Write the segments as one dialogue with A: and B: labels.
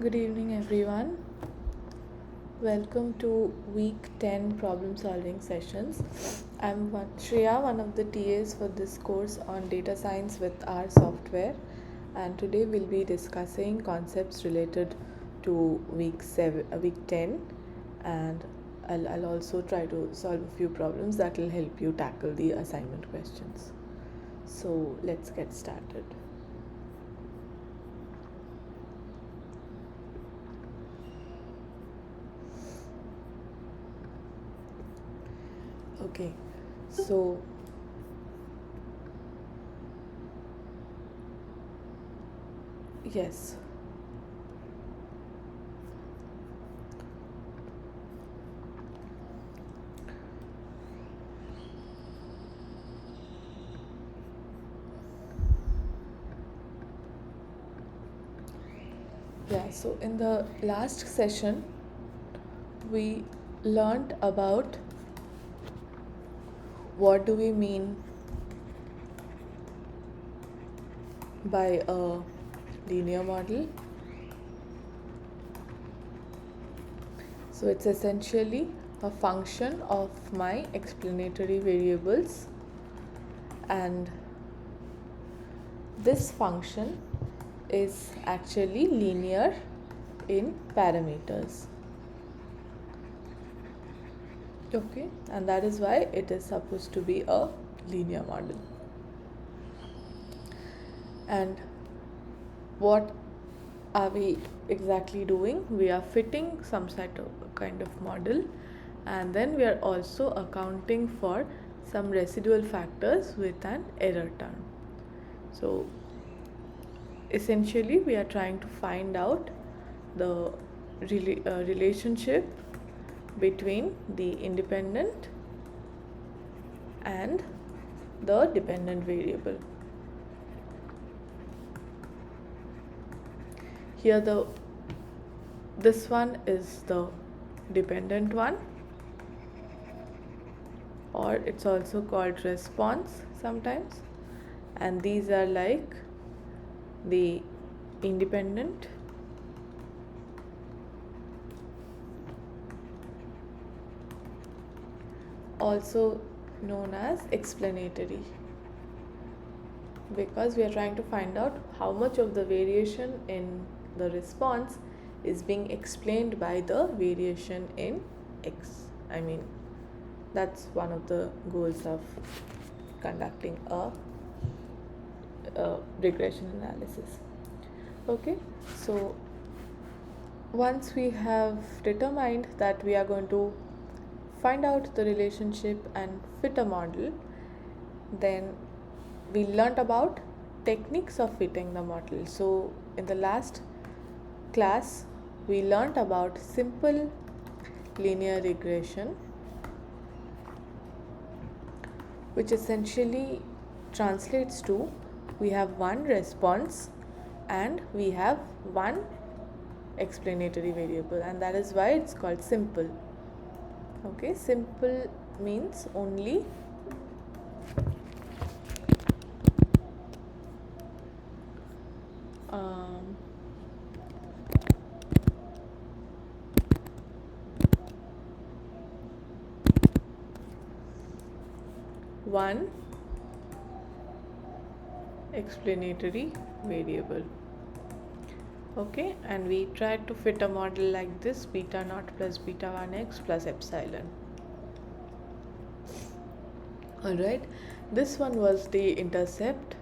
A: Good evening, everyone. Welcome to week 10 problem solving sessions. I'm Shreya, one of the TAs for this course on data science with R software, and today we'll be discussing concepts related to week 10, and I'll also try to solve a few problems that will help you tackle the assignment questions. So let's get started. Okay, so yes. Yeah, so in the last session, we learned about what do we mean by a linear model. So it's essentially a function of my explanatory variables, and this function is actually linear in parameters. Okay, and that is why it is supposed to be a linear model. And what are we exactly doing? We are fitting some kind of model, and then we are also accounting for some residual factors with an error term. So essentially we are trying to find out the relationship between the independent and the dependent variable. Here this one is the dependent one, or it's also called response sometimes, and these are like the independent also known as explanatory, because we are trying to find out how much of the variation in the response is being explained by the variation in x. I mean, that's one of the goals of conducting a regression analysis. Okay, so once we have determined that we are going to find out the relationship and fit a model, then we learnt about techniques of fitting the model. So in the last class we learnt about simple linear regression, which essentially translates to we have one response and we have one explanatory variable, and that is why it's called simple. Okay, simple means only one explanatory variable. Okay, and we tried to fit a model like this: beta naught plus beta 1x plus epsilon. Alright, this one was the intercept,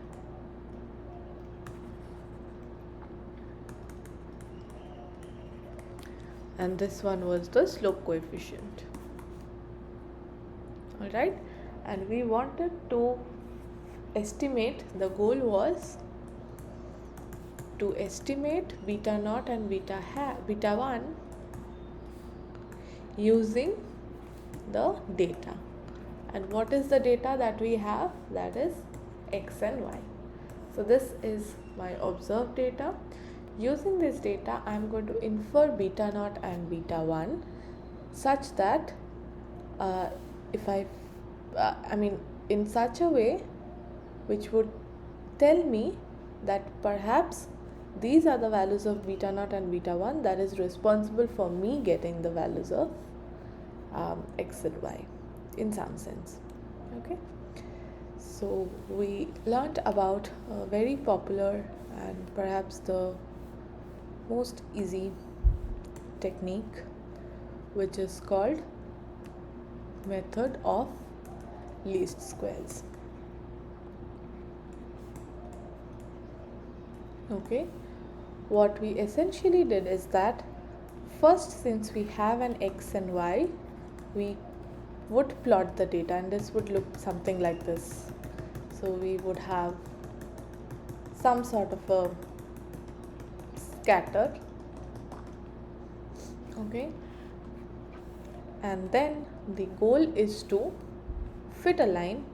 A: and this one was the slope coefficient. Alright, and we wanted to estimate, the goal was to estimate beta naught and beta 1 using the data. And what is the data that we have? That is x and y. So this is my observed data. Using this data, I am going to infer beta naught and beta 1 such that in such a way which would tell me that perhaps these are the values of beta naught and beta 1 that is responsible for me getting the values of x and y in some sense. Okay, so we learnt about a very popular and perhaps the most easy technique, which is called method of least squares. Okay, what we essentially did is that first, since we have an x and y, we would plot the data, and this would look something like this. So we would have some sort of a scatter. Okay, and then the goal is to fit a line,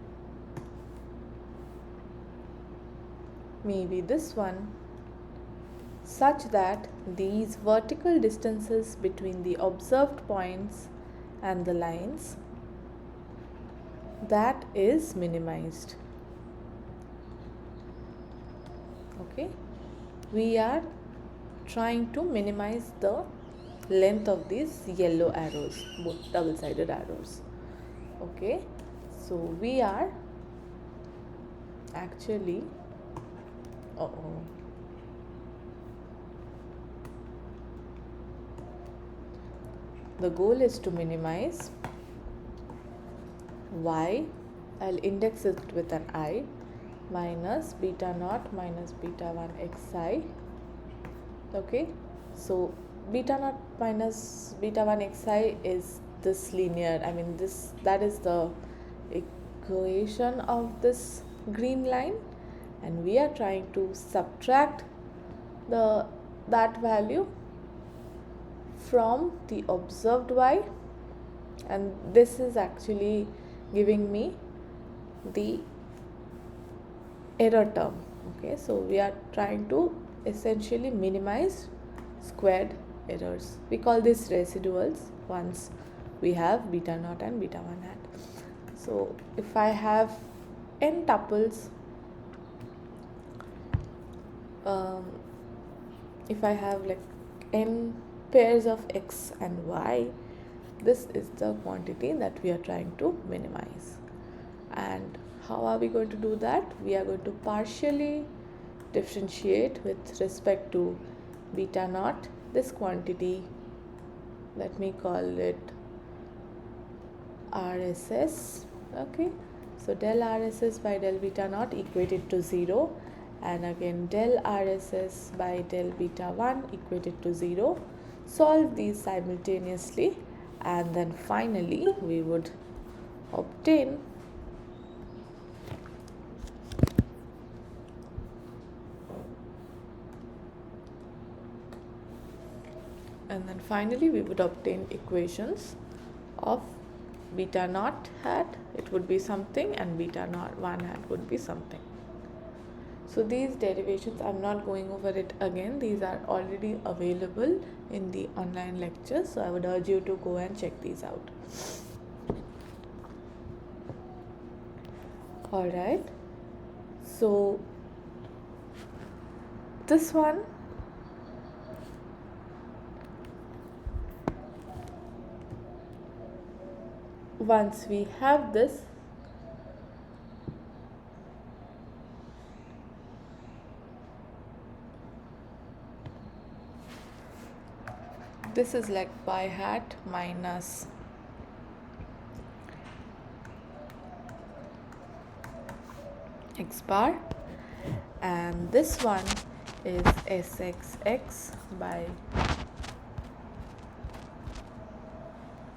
A: maybe this one, such that these vertical distances between the observed points and the lines, that is minimized. Okay, we are trying to minimize the length of these yellow arrows, both double-sided arrows. Okay, so we are actually the goal is to minimize y, I'll index it with an I, minus beta naught minus beta 1 xi. Okay, so beta naught minus beta 1 xi is this linear, that is the equation of this green line, and we are trying to subtract that value from the observed y, and this is actually giving me the error term. Okay, so we are trying to essentially minimize squared errors. We call this residuals once we have beta naught and beta 1 hat. So if I have n tuples, if I have like n pairs of x and y, this is the quantity that we are trying to minimize. And how are we going to do that? We are going to partially differentiate with respect to beta naught this quantity, let me call it RSS. Okay, so del RSS by del beta naught equated to 0, and again del RSS by del beta 1 equated to 0. Solve these simultaneously, and then finally we would obtain equations of beta naught hat, it would be something, and beta naught 1 hat would be something. So these derivations, I'm not going over it again, these are already available in the online lectures, so I would urge you to go and check these out. Alright, so this one, once we have this, this is like y hat minus x bar, and this one is sxx by,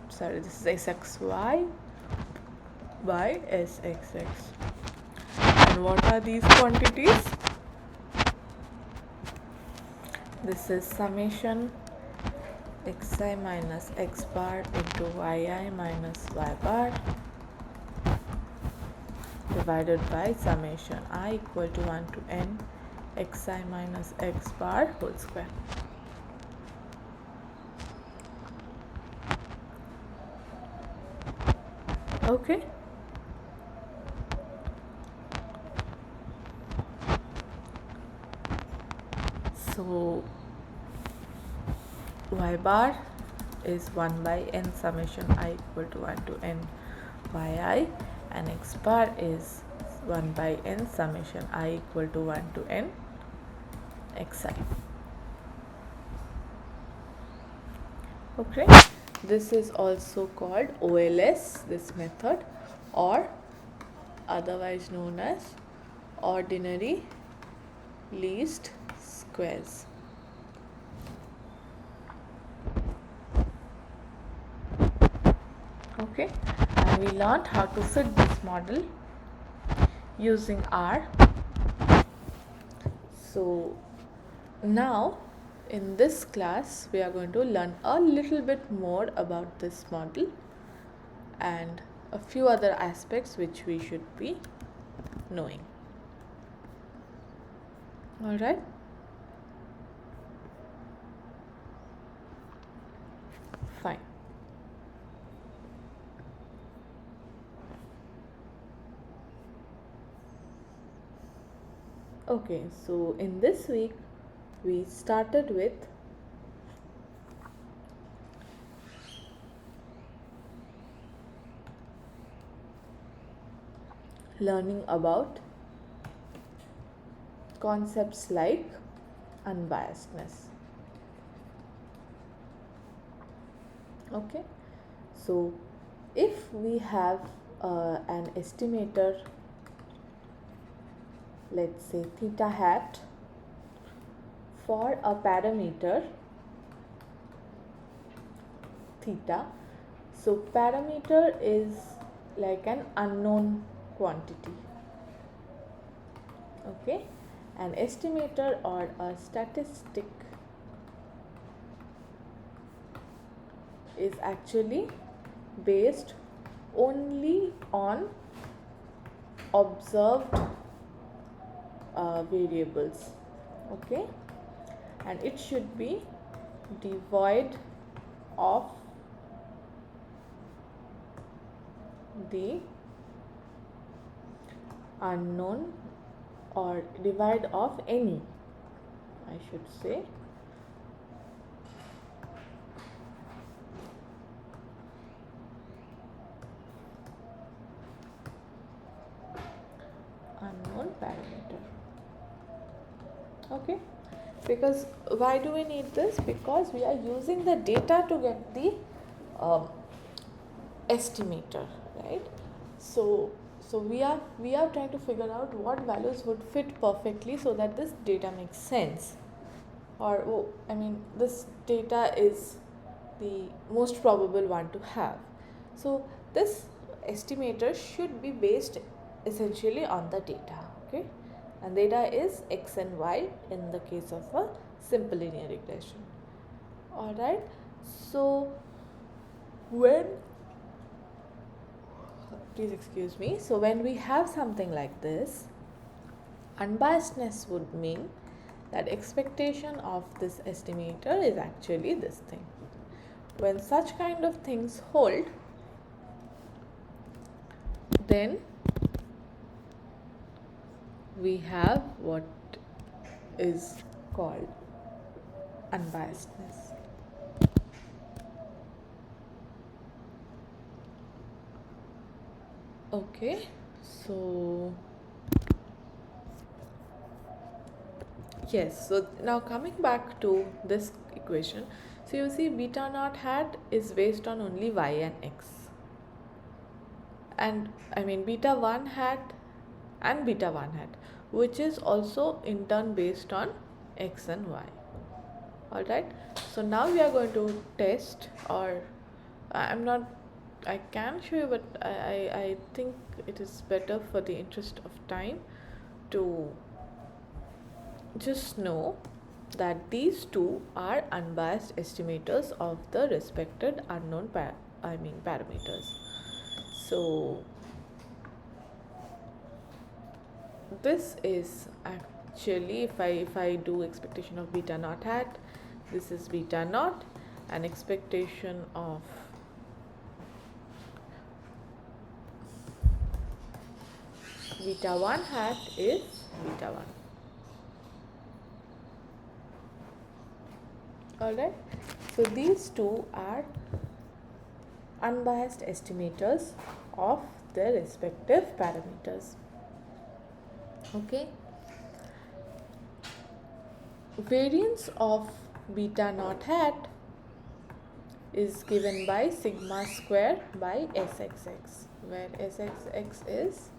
A: this is sxy by sxx. And what are these quantities? This is summation xi minus x bar into yi minus y bar divided by summation I equal to 1 to n xi minus x bar whole square. Okay, So y bar is 1 by n summation I equal to 1 to n yi, and x bar is 1 by n summation I equal to 1 to n xi. Okay, this is also called OLS, this method, or otherwise known as ordinary least squares. Okay, and we learned how to fit this model using R. So now in this class we are going to learn a little bit more about this model and a few other aspects which we should be knowing. All right. Fine. Okay, so in this week we started with learning about concepts like unbiasedness. Okay, so if we have an estimator, let's say theta hat, for a parameter theta, so parameter is like an unknown quantity. Okay, an estimator or a statistic is actually based only on observed variables. Okay, and it should be devoid of the unknown, or devoid of any, I should say, unknown parameter. Okay, because why do we need this? Because we are using the data to get the estimator, right? So we are trying to figure out what values would fit perfectly so that this data makes sense, or this data is the most probable one to have. So this estimator should be based essentially on the data. Okay, and data is x and y in the case of a simple linear regression. All right, so please excuse me, so when we have something like this, unbiasedness would mean that expectation of this estimator is actually this thing. When such kind of things hold, then we have what is called unbiasedness. Okay, so yes, so now coming back to this equation, so you see beta naught hat is based on only y and x, and beta 1 hat and beta 1 hat, which is also in turn based on x and y. All right, so now we are going to test, or I can show you, but I think it is better for the interest of time to just know that these two are unbiased estimators of the respected unknown parameters. So this is actually, if I do expectation of beta naught hat, this is beta naught, and expectation of beta 1 hat is beta 1. Alright, so these two are unbiased estimators of their respective parameters. Okay, variance of beta naught hat is given by sigma square by sxx, where sxx is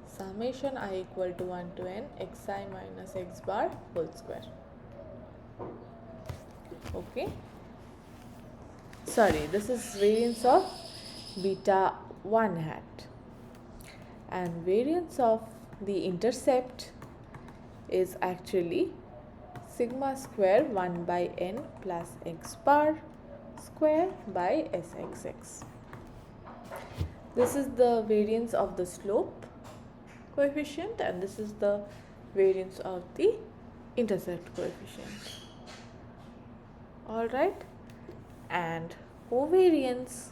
A: summation I equal to 1 to n xi minus x bar whole square. Okay, sorry, this is variance of beta 1 hat, and variance of the intercept is actually sigma square 1 by n plus x bar square by sxx. This is the variance of the slope coefficient, and this is the variance of the intercept coefficient. Alright, and covariance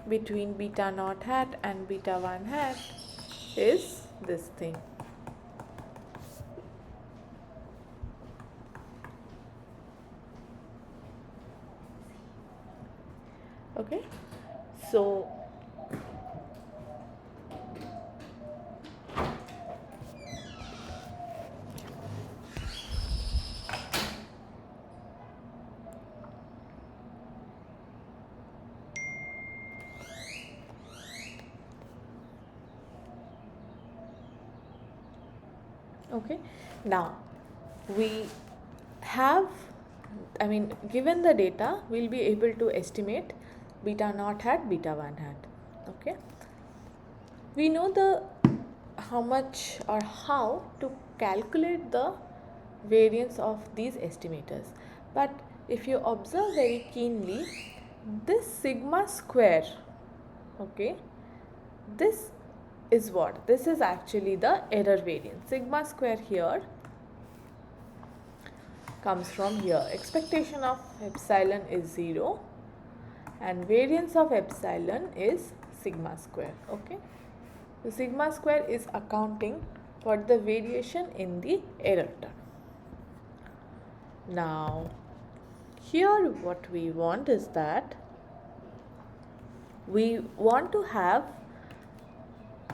A: between beta naught hat and beta 1 hat is this thing. Okay, so okay, now we have, given the data, we'll be able to estimate beta naught hat, beta 1 hat. Okay, we know the how much or how to calculate the variance of these estimators, but if you observe very keenly, this sigma square, okay, this is what? This is actually the error variance. Sigma square here comes from here. Expectation of epsilon is 0 and variance of epsilon is sigma square. Okay, the sigma square is accounting for the variation in the error term. Now here what we want is that we want to have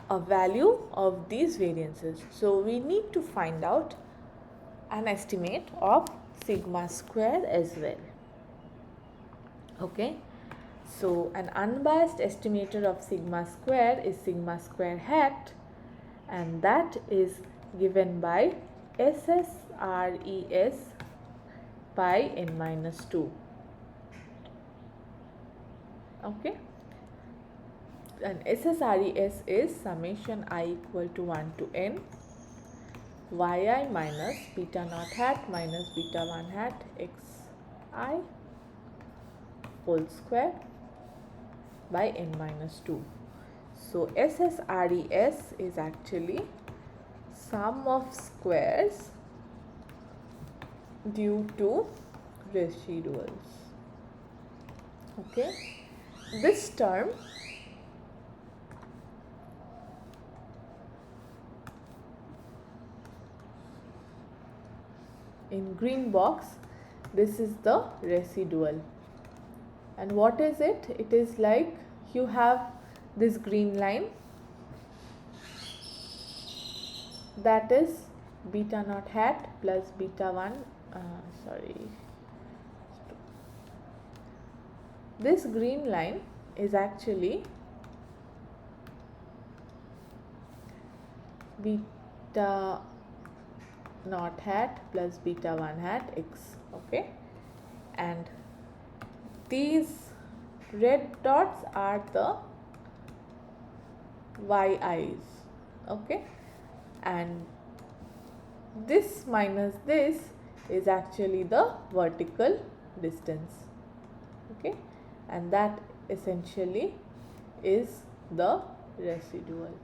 A: a value of these variances, so we need to find out an estimate of sigma square as well. Okay, so an unbiased estimator of sigma square is sigma square hat, and that is given by SSRES by n minus 2. Okay, and SSRES is summation I equal to 1 to n yi minus beta naught hat minus beta 1 hat xi whole square by n minus 2. So SSRES is actually sum of squares due to residuals. Okay, this term in green box, this is the residual. And what is it? It is like you have this green line, that is beta naught hat plus beta 1, this green line is actually beta naught hat plus beta 1 hat x. Okay, and these red dots are the yi's. Okay, and this minus this is actually the vertical distance. Okay, and that essentially is the residual.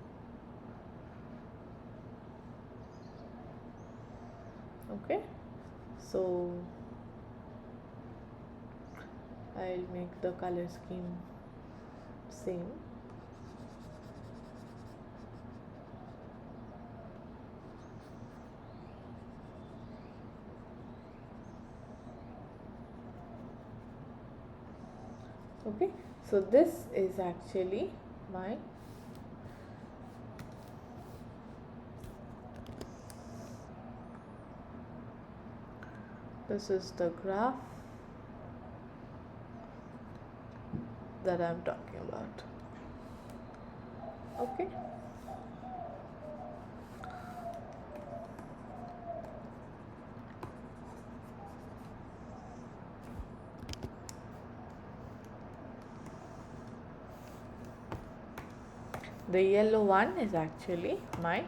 A: Okay, so I'll make the color scheme same. Okay, so this is actually my this is the graph that I'm talking about. Okay, the yellow one is actually my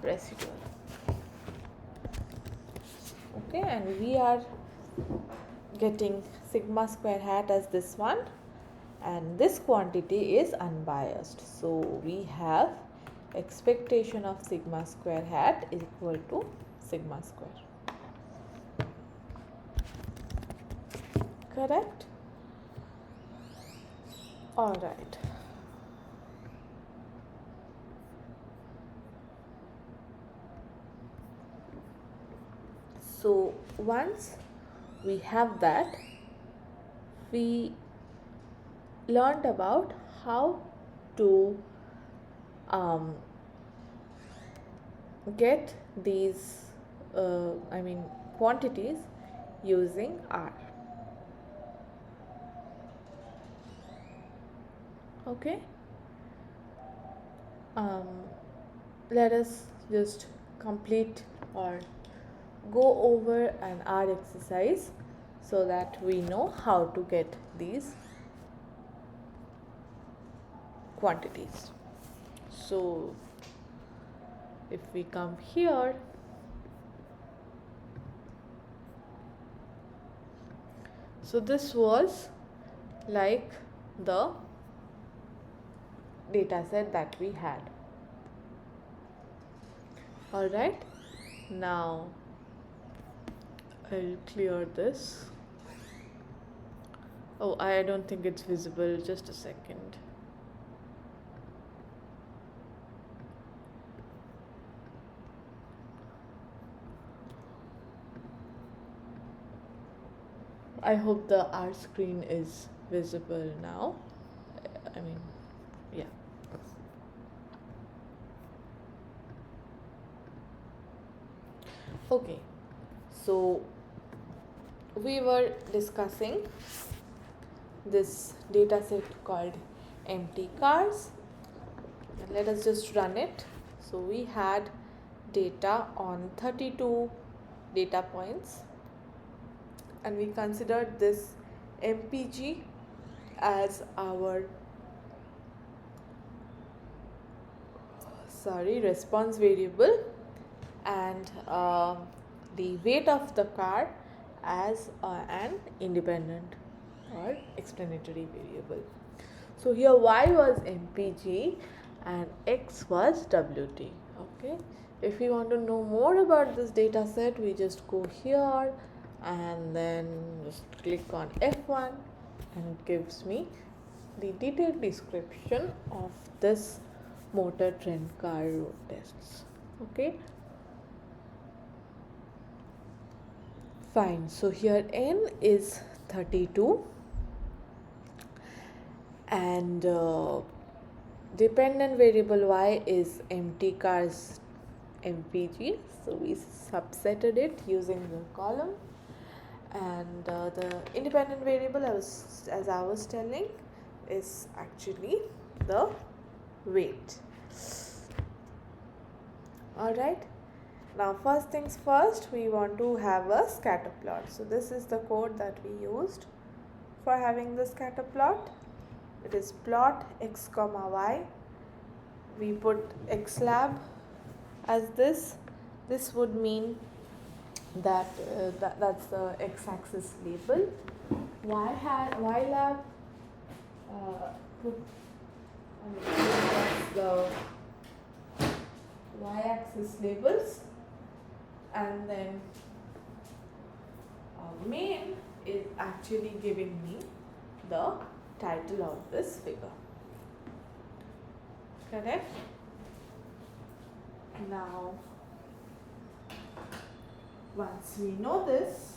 A: residual. Okay, and we are getting sigma square hat as this one, and this quantity is unbiased, so we have expectation of sigma square hat is equal to sigma square. Correct? All right. So once we have that, we learned about how to get these quantities using R. Okay, let us just complete or go over an R exercise so that we know how to get these quantities. So if we come here, so this was like the data set that we had. All right, now I'll clear this. Oh, I don't think it's visible. Just a second. I hope the R screen is visible now. Yeah. Okay, so we were discussing this data set called empty cars. Let us just run it. So we had data on 32 data points, and we considered this MPG as our response variable, and the weight of the car as an independent or explanatory variable. So here y was MPG and x was WT. Okay, if we want to know more about this data set, we just go here and then just click on F1, and it gives me the detailed description of this motor trend car road tests. Okay, fine. So here n is 32 and dependent variable y is empty cars MPG, so we subsetted it using the column, and the independent variable, as I was telling, is actually the weight. Alright, now first things first, we want to have a scatter plot. So this is the code that we used for having the scatter plot. It is plot x comma y. We put x lab as this. This would mean that that's the x-axis label. Y lab that's the y-axis labels, and then main is actually giving me the title of this figure. Correct? Now, once we know this,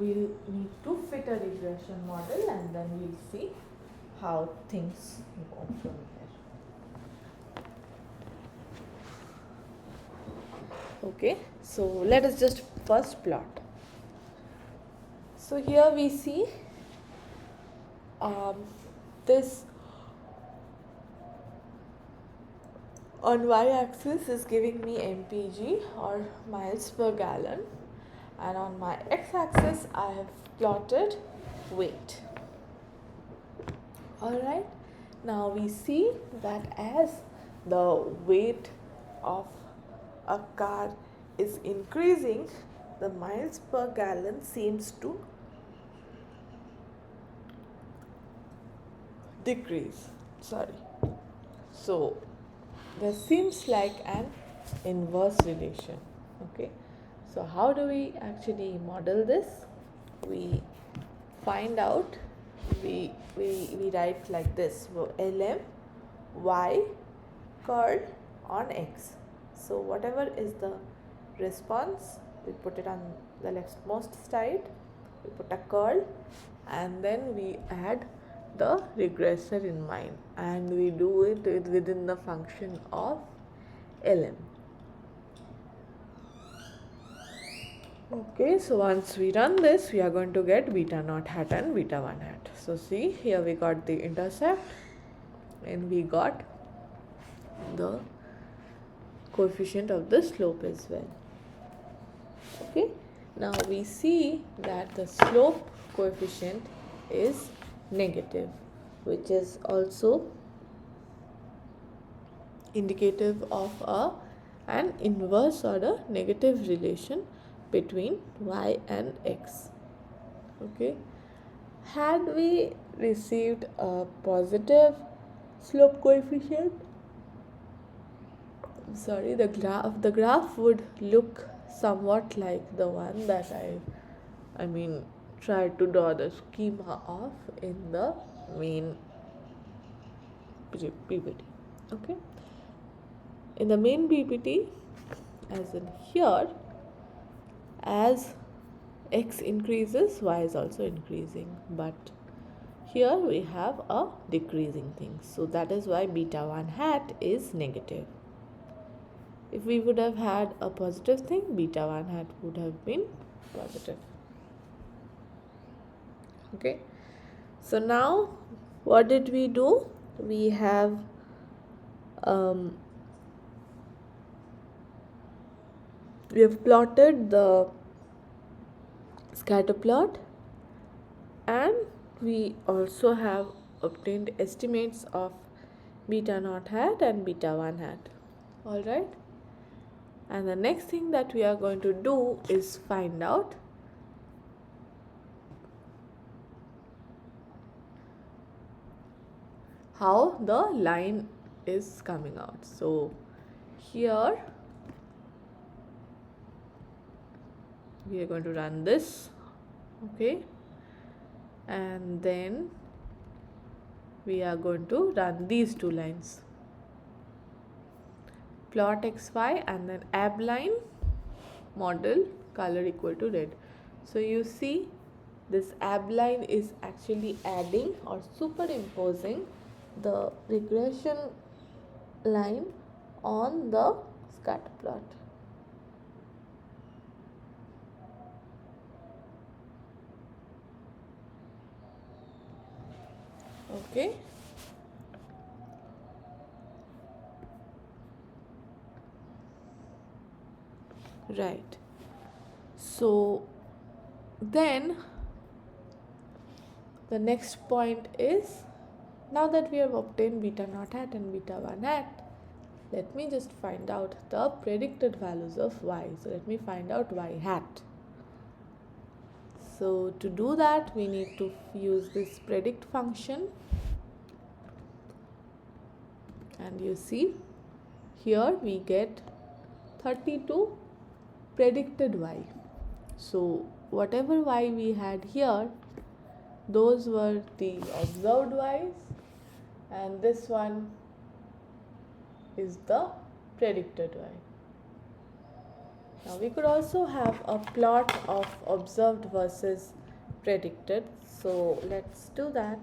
A: we'll need to fit a regression model, and then we'll see how things go from there. Okay, so let us just first plot. So here we see this on y-axis is giving me mpg or miles per gallon, and on my x-axis I have plotted weight. Alright, now we see that as the weight of a car is increasing, the miles per gallon seems to decrease. So there seems like an inverse relation. Okay, so how do we actually model this? We find out, we write like this: lm y curl on x. So whatever is the response, we put it on the leftmost side, we put a curl, and then we add the regressor in mind, and we do it within the function of lm. Okay, so once we run this, we are going to get beta naught hat and beta 1 hat. So see, here we got the intercept and we got the coefficient of the slope as well. Okay, now we see that the slope coefficient is negative, which is also indicative of an inverse or a negative relation between y and x. Okay, had we received a positive slope coefficient, the graph would look somewhat like the one that I tried to draw the schema of in the main PPT. Okay, in the main PPT, as in here, as x increases, y is also increasing, but here we have a decreasing thing, so that is why beta 1 hat is negative. If we would have had a positive thing, beta 1 hat would have been positive. Okay, so now what did we do? We have plotted the scatter plot, and we also have obtained estimates of beta naught hat and beta 1 hat. Alright, and the next thing that we are going to do is find out how the line is coming out. So here we are going to run this. Okay, and then we are going to run these two lines, plot xy and then ab line model color equal to red. So you see, this ab line is actually adding or superimposing the regression line on the scatter plot. Okay, right. So then the next point is, now that we have obtained beta naught hat and beta 1 hat, let me just find out the predicted values of y. So let me find out y hat. So to do that, we need to use this predict function, and you see here we get 32 predicted y. So whatever y we had here, those were the observed y's, and this one is the predicted y. Now we could also have a plot of observed versus predicted. So let's do that.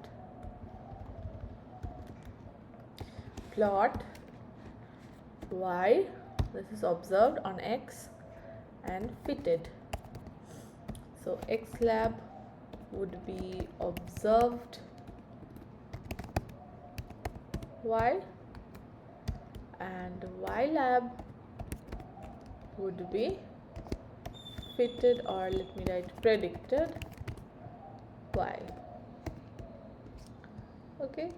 A: Plot y, this is observed on x, and fitted. So x lab would be observed y, and y lab would be fitted, or let me write predicted y. Okay,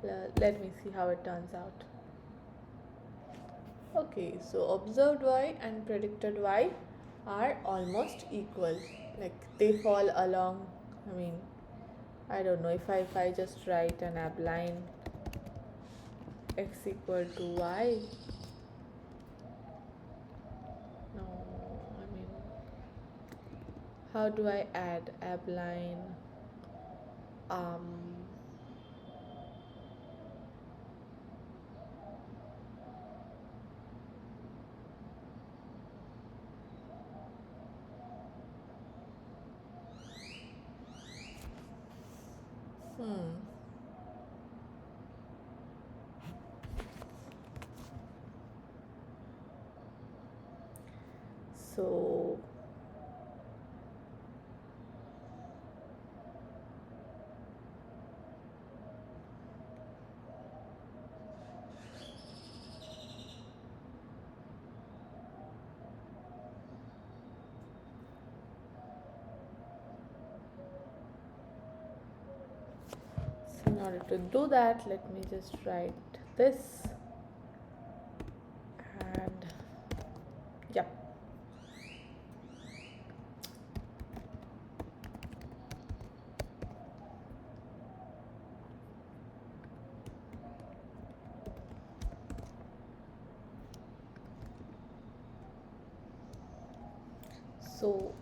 A: let me see how it turns out. Okay, so observed y and predicted y are almost equal, like they fall along. I don't know, if I just write an abline x equal to y, no, how do I add abline so in order to do that, let me just write this, and yep. So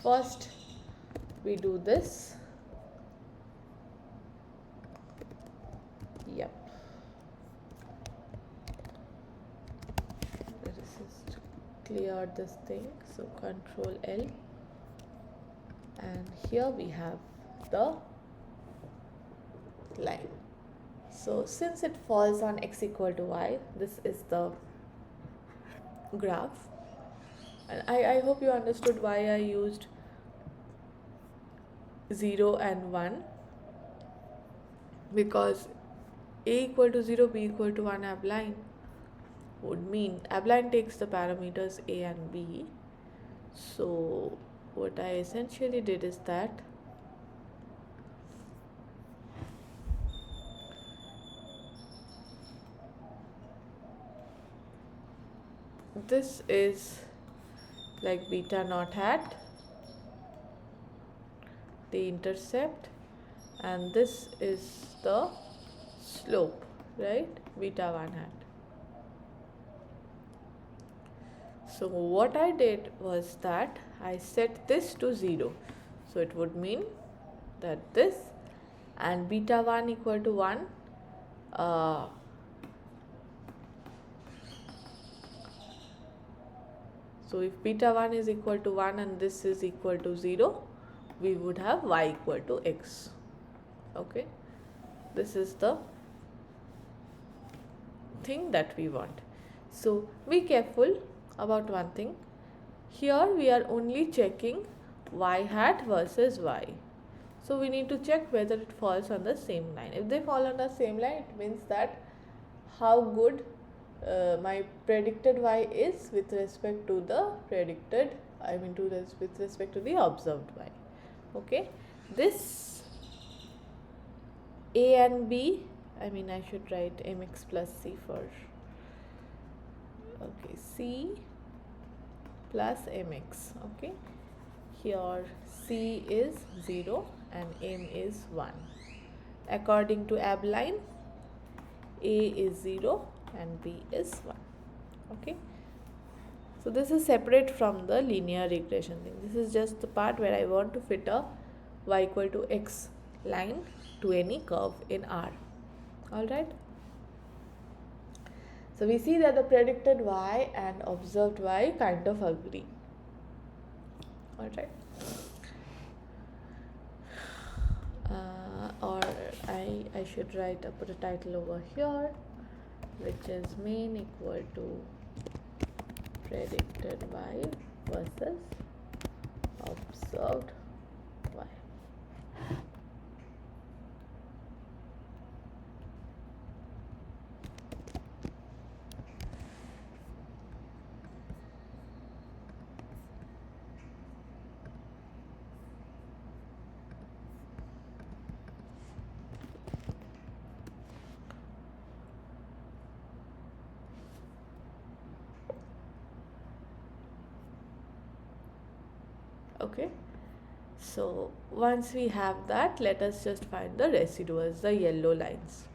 A: first we do this. Yep. Let us just clear this thing. So Control L, and here we have the line. So since it falls on x equal to y, this is the graph. And I hope you understood why I used 0 and 1, because a equal to 0, b equal to 1 abline would mean abline takes the parameters a and b. So what I essentially did is that this is like beta naught hat, the intercept, and this is the slope, right, beta 1 hat. So what I did was that I set this to 0. So it would mean that this and beta 1 equal to 1, so if beta 1 is equal to 1 and this is equal to 0, we would have y equal to x. Okay, this is the thing that we want. So be careful about one thing. Here we are only checking y hat versus y. So we need to check whether it falls on the same line. If they fall on the same line, it means that how good my predicted y is with respect to the predicted, with respect to the observed y. Okay, this a and b, I should write mx plus c for, okay, c plus mx. Okay, here c is 0 and m is 1. According to abline, a is 0 and b is 1. Okay, so this is separate from the linear regression thing. This is just the part where I want to fit a y equal to x line to any curve in R. Alright, So we see that the predicted y and observed y kind of agree. Alright. Or I should put a title over here, which is mean equal to predicted y versus observed y. Okay, so once we have that, let us just find the residuals, the yellow lines.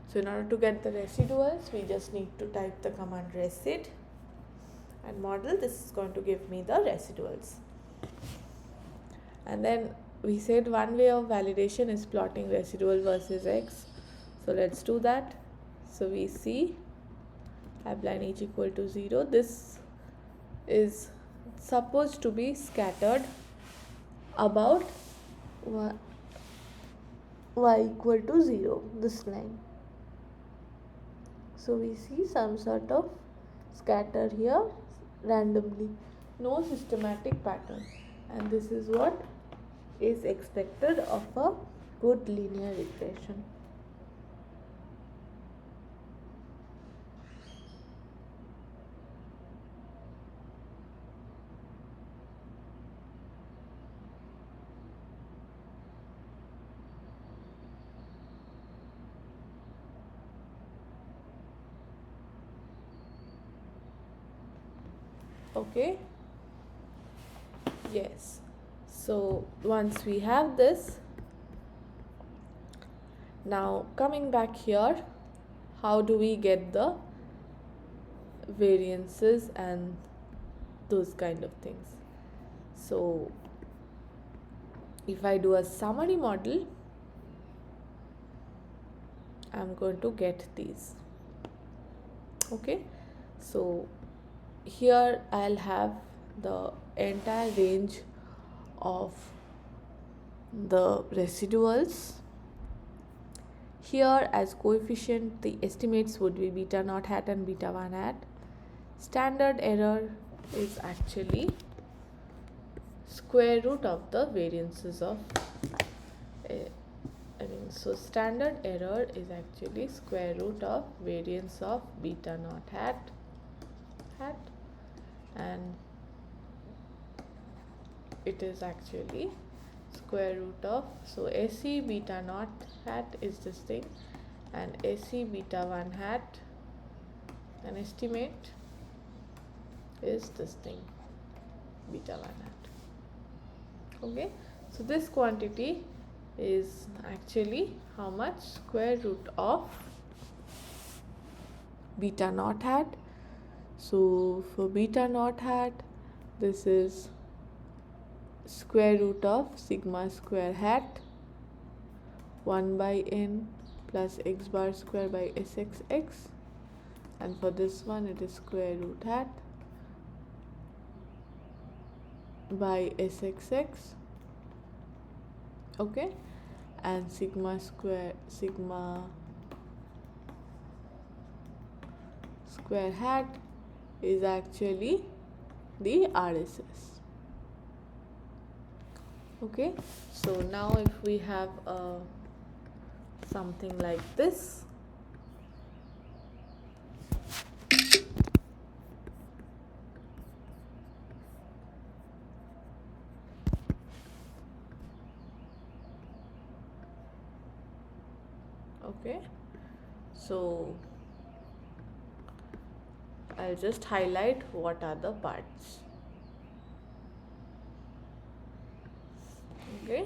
A: So in order to get the residuals, we just need to type the command resid and model. This is going to give me the residuals. And then we said one way of validation is plotting residual versus x. So let's do that. So we see have line each equal to 0. This is supposed to be scattered about y equal to 0, this line. So we see some sort of scatter here randomly, no systematic pattern, and this is what is expected of a good linear regression. Okay, yes, so once we have this, now coming back here, how do we get the variances and those kind of things? So if I do a summary model, I'm going to get these. Okay, so here I'll have the entire range of the residuals. Here as coefficient, the estimates would be beta naught hat and beta 1 hat. Standard error is actually square root of the variances of so standard error is actually square root of variance of beta naught hat and it is actually square root of, so SE beta naught hat is this thing and SE beta 1 hat, an estimate is this thing beta 1 hat. Okay, so this quantity is actually how much? Square root of beta naught hat. So for beta naught hat, this is square root of sigma square hat 1 by n plus x bar square by sxx, and for this one it is square root hat by sxx. Okay, and sigma square hat is actually the RSS. Okay, so now if we have something like this, okay, so I'll just highlight what are the parts. Okay,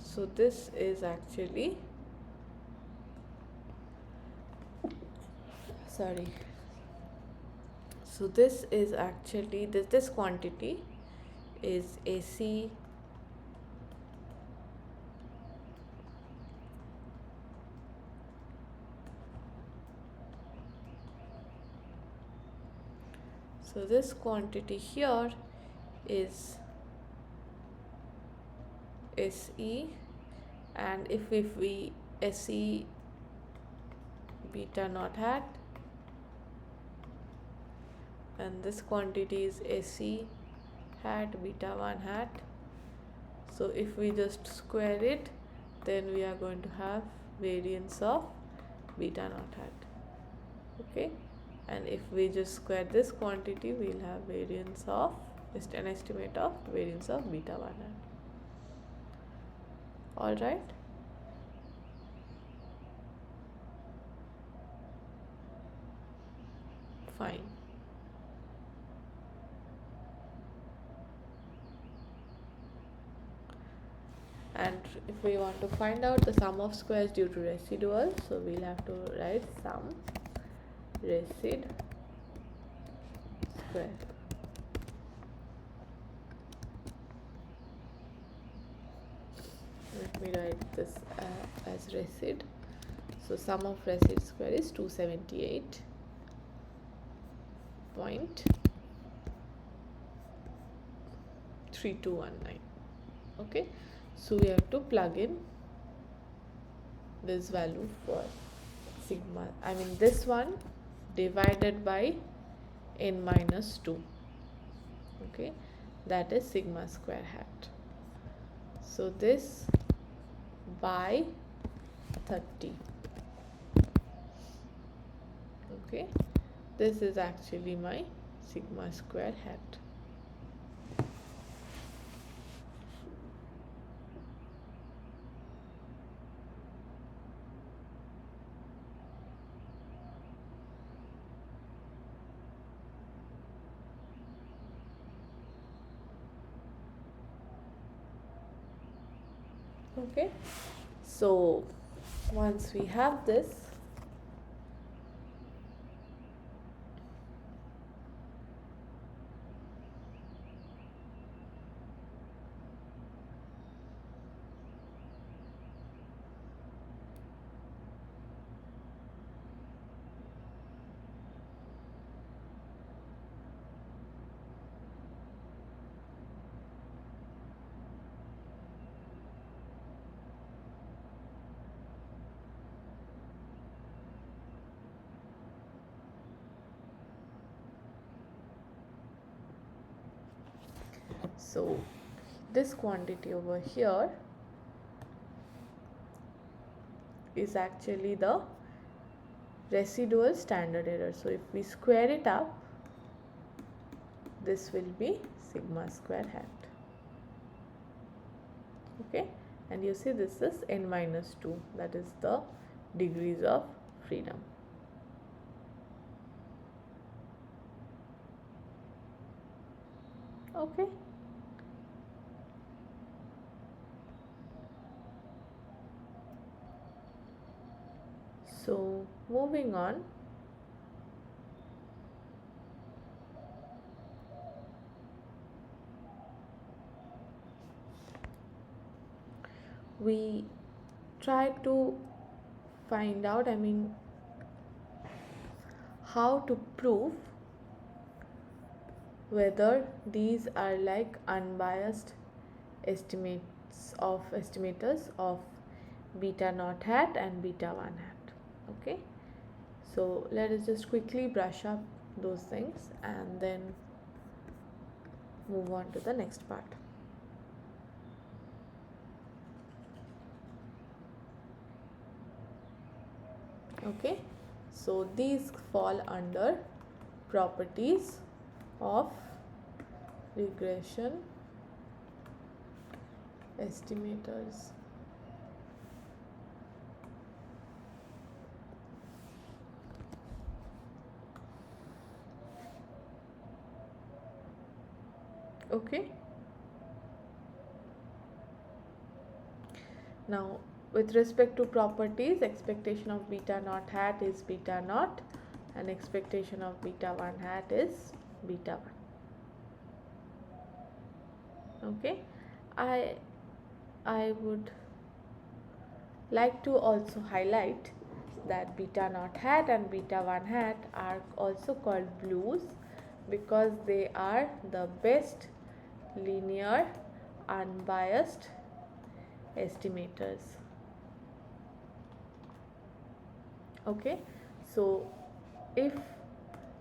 A: so this is actually so this is actually this quantity is AC So this quantity here is SE, and if we SE beta naught hat, and this quantity is SE hat beta 1 hat. So if we just square it, then we are going to have variance of beta naught hat. Okay, and if we just square this quantity, we'll have variance of just an estimate of variance of beta 1 hat. All right. Fine. And if we want to find out the sum of squares due to residual, so we'll have to write sum resid square. Let me write this as resid. So sum of resid square is 278.3219. Okay, so we have to plug in this value for sigma, this one divided by n minus 2. Okay, that is sigma square hat. So this by 30. Okay, this is actually my sigma square hat. Okay, so once we have this, so this quantity over here is actually the residual standard error. So if we square it up, this will be sigma square hat. Okay, and you see this is n minus 2, that is the degrees of freedom. Okay, so moving on, we try to find out how to prove whether these are like unbiased estimators of beta naught hat and beta 1 hat. Okay, so let us just quickly brush up those things and then move on to the next part. Okay, so these fall under properties of regression estimators. Okay, now with respect to properties, expectation of beta naught hat is beta naught and expectation of beta 1 hat is beta 1. Okay, I would like to also highlight that beta naught hat and beta 1 hat are also called blues because they are the best linear unbiased estimators. Okay, so if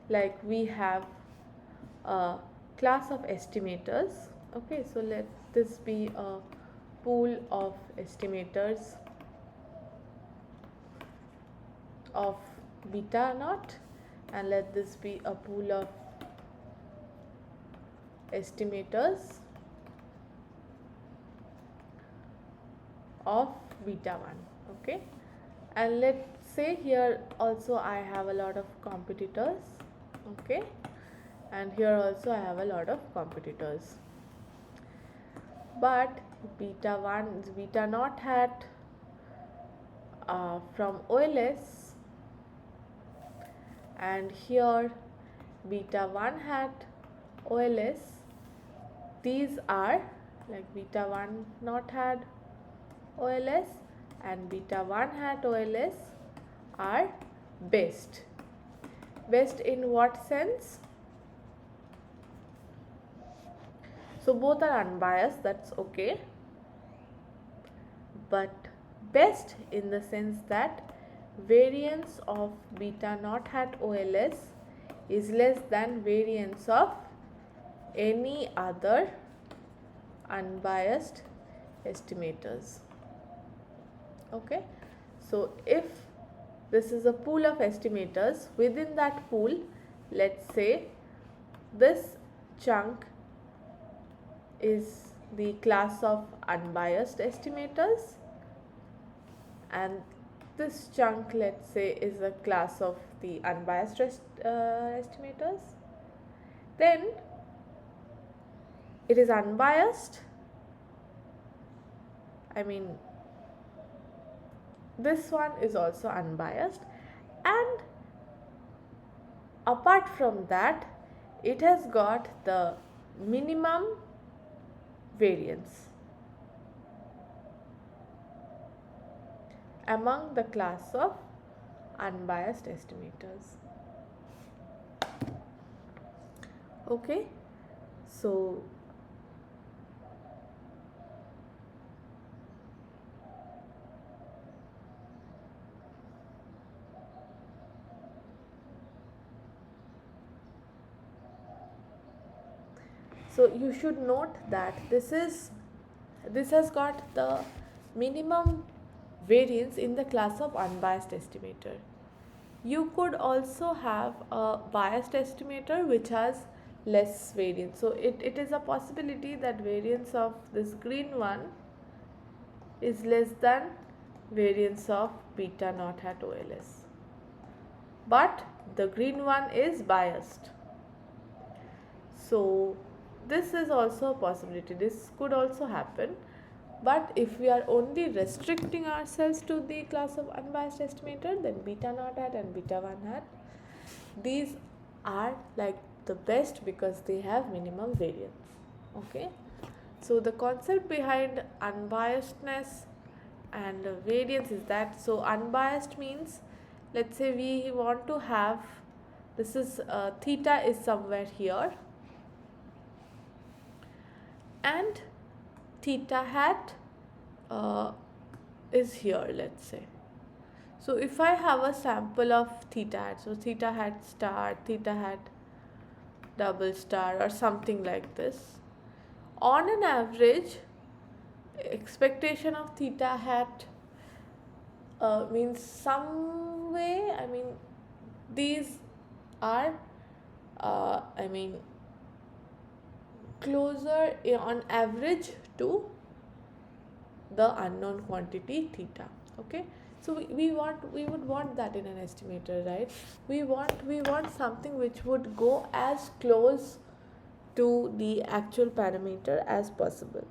A: like we have a class of estimators, okay, so let this be a pool of estimators of beta naught, and let this be a pool of estimators of beta 1. Okay, and let's say here also I have a lot of competitors. Okay, and here also I have a lot of competitors, but beta 1 beta naught hat from OLS, and here beta 1 hat OLS. These are like beta 1 naught hat OLS and beta 1 hat OLS are best. Best in what sense? So both are unbiased, that's okay, but best in the sense that variance of beta naught hat OLS is less than variance of any other unbiased estimators. Okay, so if this is a pool of estimators, within that pool, let's say this chunk is the class of unbiased estimators, and this chunk, let's say, is a class of the unbiased estimators. Then it is unbiased, I mean this one is also unbiased, and apart from that it has got the minimum variance among the class of unbiased estimators. Okay, so you should note that this has got the minimum variance in the class of unbiased estimator. You could also have a biased estimator which has less variance. So it is a possibility that variance of this green one is less than variance of beta naught hat OLS. But the green one is biased. So this is also a possibility. This could also happen. But if we are only restricting ourselves to the class of unbiased estimator, then beta naught hat and beta 1 hat, these are like the best because they have minimum variance. Okay, so the concept behind unbiasedness and variance is that, so unbiased means, let's say we want to have, this is theta is somewhere here and theta hat is here, let's say. So if I have a sample of theta hat, so theta hat star, theta hat double star or something like this, on an average expectation of theta hat means some way, I mean these are closer on average to the unknown quantity theta. Okay, so we would want that in an estimator, right? We want something which would go as close to the actual parameter as possible.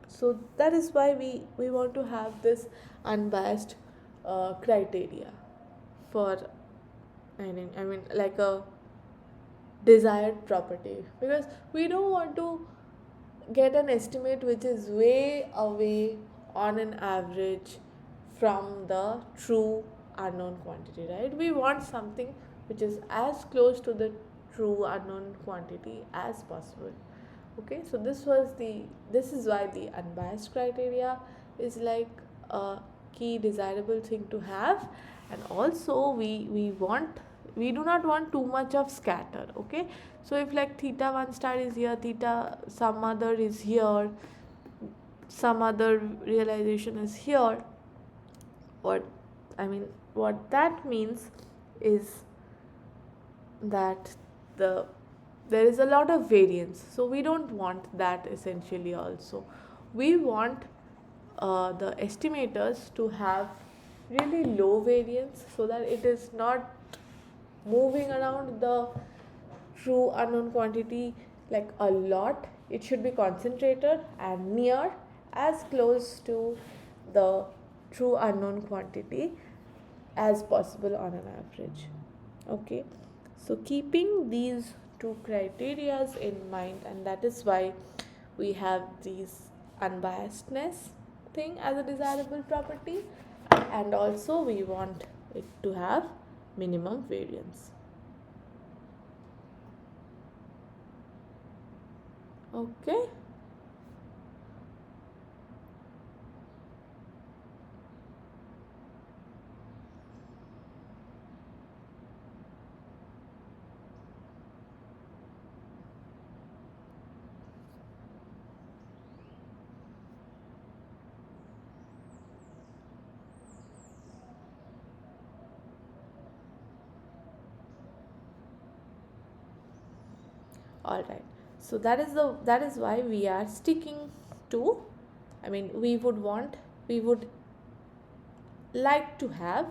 A: So that is why we want to have this unbiased criteria for, I mean like a desired property, because we don't want to get an estimate which is way away on an average from the true unknown quantity, right? We want something which is as close to the true unknown quantity as possible. Okay, so this is why the unbiased criteria is like a key desirable thing to have. And also we do not want too much of scatter. Okay, so if like theta 1 star is here, theta some other is here, some other realization is here, what what that means is that there is a lot of variance, so we don't want that. Essentially also we want the estimators to have really low variance, so that it is not moving around the true unknown quantity like a lot. It should be concentrated and near as close to the true unknown quantity as possible on an average. Okay, so keeping these two criterias in mind, and that is why we have these unbiasedness thing as a desirable property, and also we want it to have minimum variance. Okay, all right, so that is why we are sticking to, we would like to have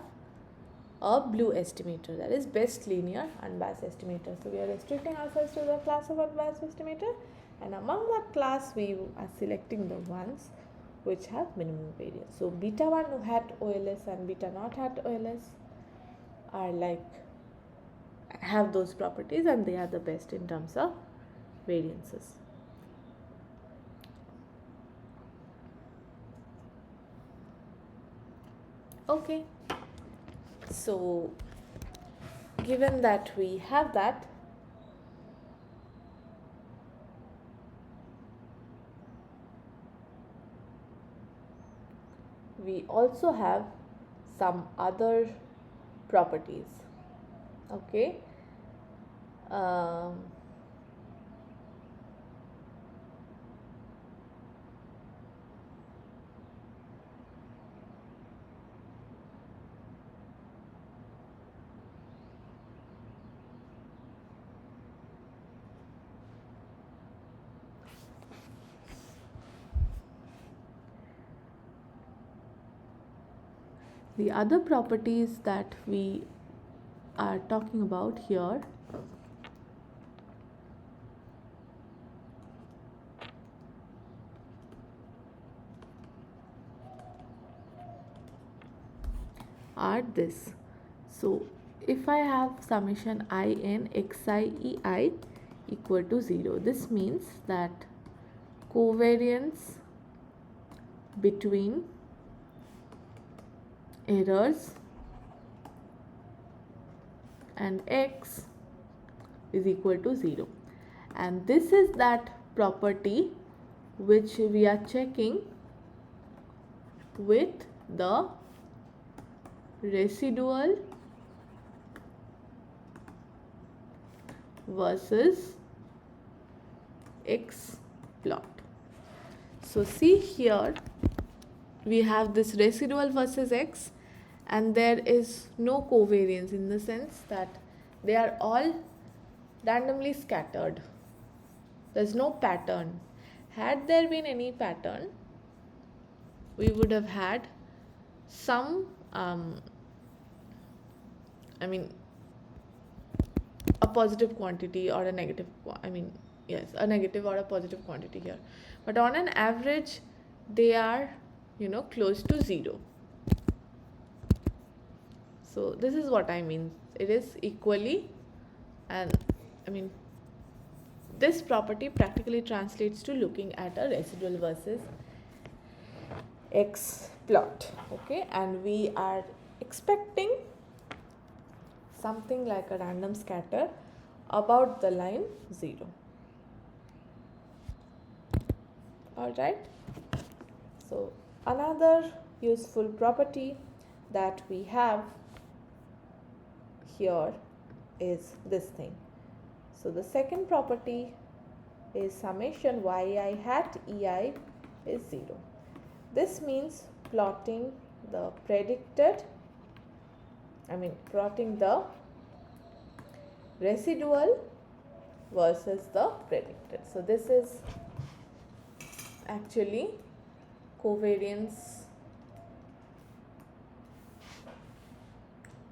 A: a blue estimator, that is best linear unbiased estimator. So we are restricting ourselves to the class of unbiased estimator, and among that class we are selecting the ones which have minimum variance. So beta 1 hat OLS and beta naught hat OLS are like have those properties, and they are the best in terms of variances. Okay, so given that we have that, we also have some other properties. Okay, the other properties that we are talking about here are this. So if I have summation in xi equal to 0, this means that covariance between errors and x is equal to 0, and this is that property which we are checking with the residual versus x plot. So see here, we have this residual versus x, and there is no covariance in the sense that they are all randomly scattered. There's no pattern. Had there been any pattern, we would have had some a positive quantity or a negative, a negative or a positive quantity here, but on an average they are close to 0. So this is what I mean, it is equally, and this property practically translates to looking at a residual versus x plot. Okay, and we are expecting something like a random scatter about the line 0. Alright, so another useful property that we have here is this thing. So the second property is summation yi hat ei is 0. This means plotting the plotting the residual versus the predicted. So this is actually covariance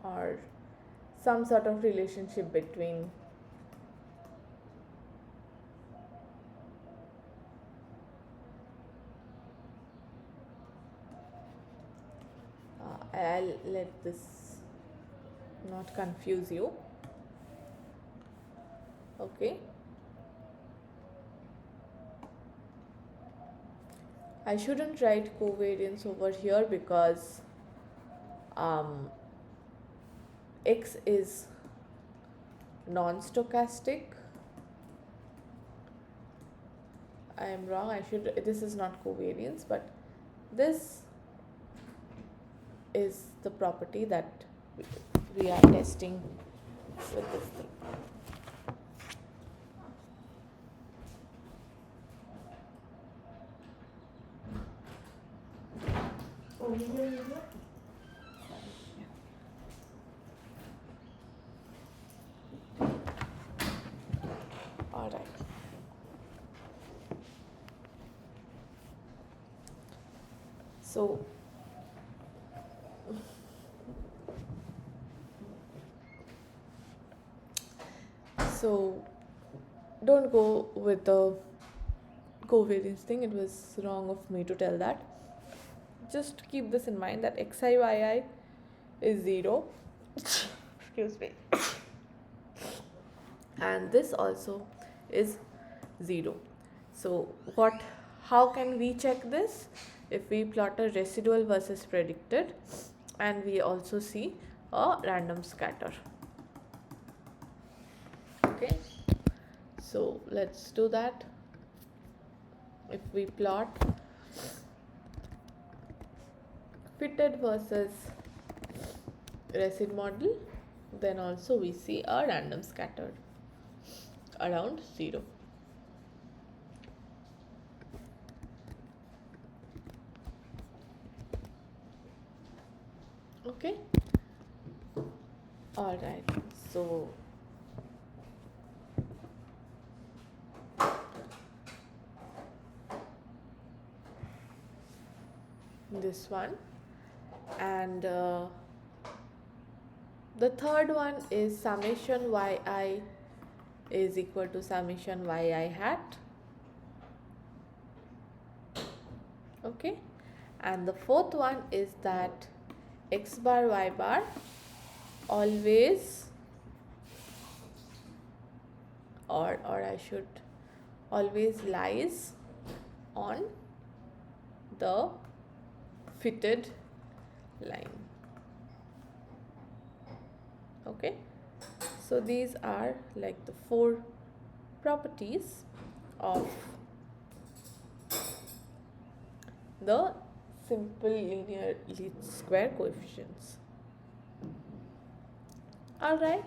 A: or some sort of relationship between I'll let this not confuse you. Okay, I shouldn't write covariance over here because X is non-stochastic. I am wrong. This is not covariance, but this is the property that we are testing with this thing. All right. So don't go with the covariance thing. It was wrong of me to tell that. Just keep this in mind that xi yi is 0. Excuse me. And this also is 0. So how can we check this? If we plot a residual versus predicted and we also see a random scatter. Okay, so let's do that. If we plot fitted versus resid model, then also we see a random scattered around 0. Okay, all right, so this one, and the third one is summation yi is equal to summation yi hat. Okay, and the fourth one is that x bar y bar always or I should always lies on the fitted line. Okay, so these are like the 4 properties of the simple linear least square coefficients. All right,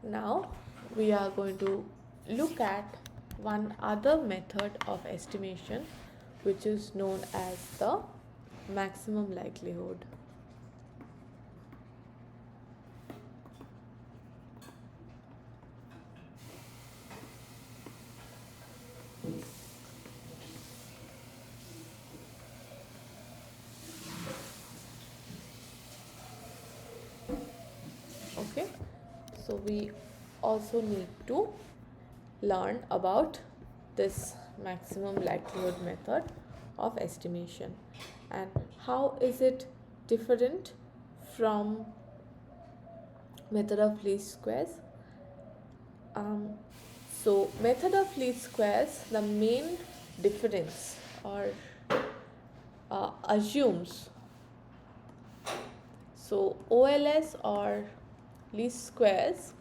A: now we are going to look at one other method of estimation, which is known as the maximum likelihood. Okay, so we also need to learn about this maximum likelihood method of estimation and how is it different from method of least squares. So method of least squares, the main difference or assumes So OLS or least squares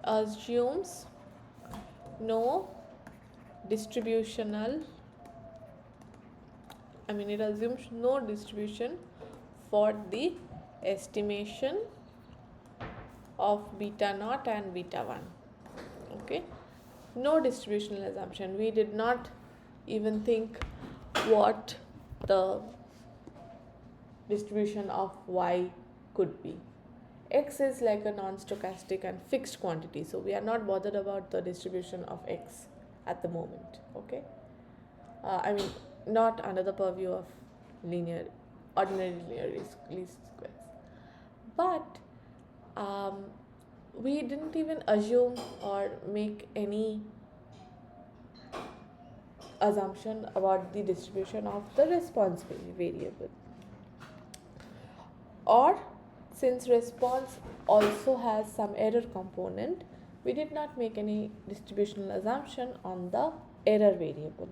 A: assumes no distributional, it assumes no distribution for the estimation of beta naught and beta 1. Okay, no distributional assumption. We did not even think what the distribution of y could be. X is like a non-stochastic and fixed quantity, so we are not bothered about the distribution of x at the moment. Okay, not under the purview of ordinary linear least squares. But we didn't even assume or make any assumption about the distribution of the response variable. Or since response also has some error component, we did not make any distributional assumption on the error variable.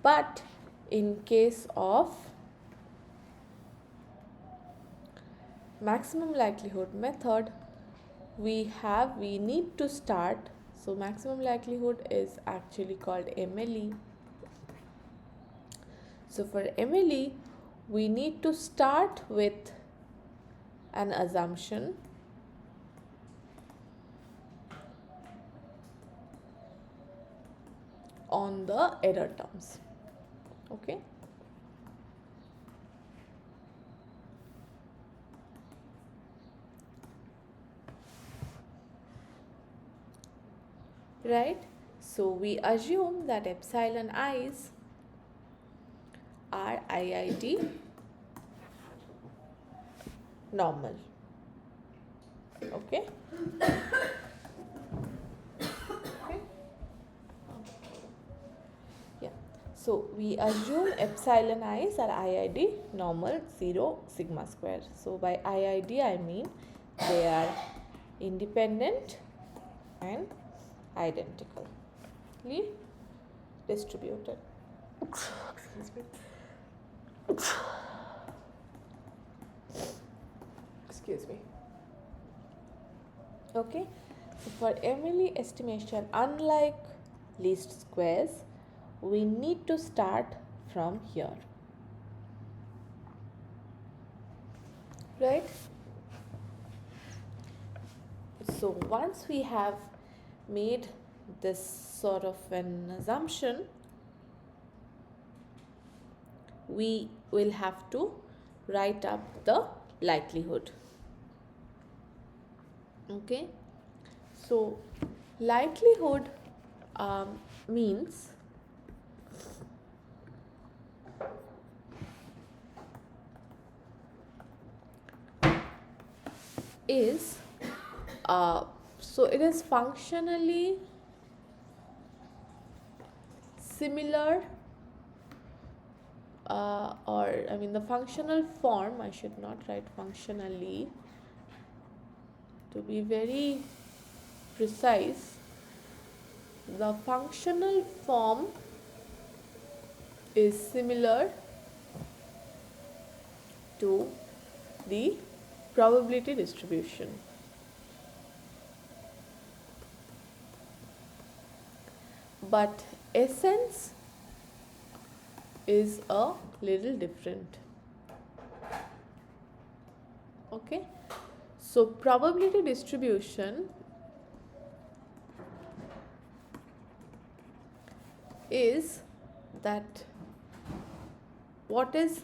A: But in case of maximum likelihood method, we need to start. So maximum likelihood is actually called MLE. So for MLE, we need to start with an assumption on the error terms. Okay. Right? So we assume that epsilon i's are IID normal. Okay. Yeah. So we assume epsilon i's are IID normal 0 sigma square. So by IID I mean they are independent and identically distributed. Excuse me. Excuse me. Okay, so for MLE estimation, unlike least squares, we need to start from here. Right? So once we have made this sort of an assumption, we will have to write up the likelihood. Okay, so likelihood means is so it is functionally similar the functional form, I should not write functionally, to be very precise, the functional form is similar to the probability distribution. But essence is a little different. Okay, so probability distribution is that what is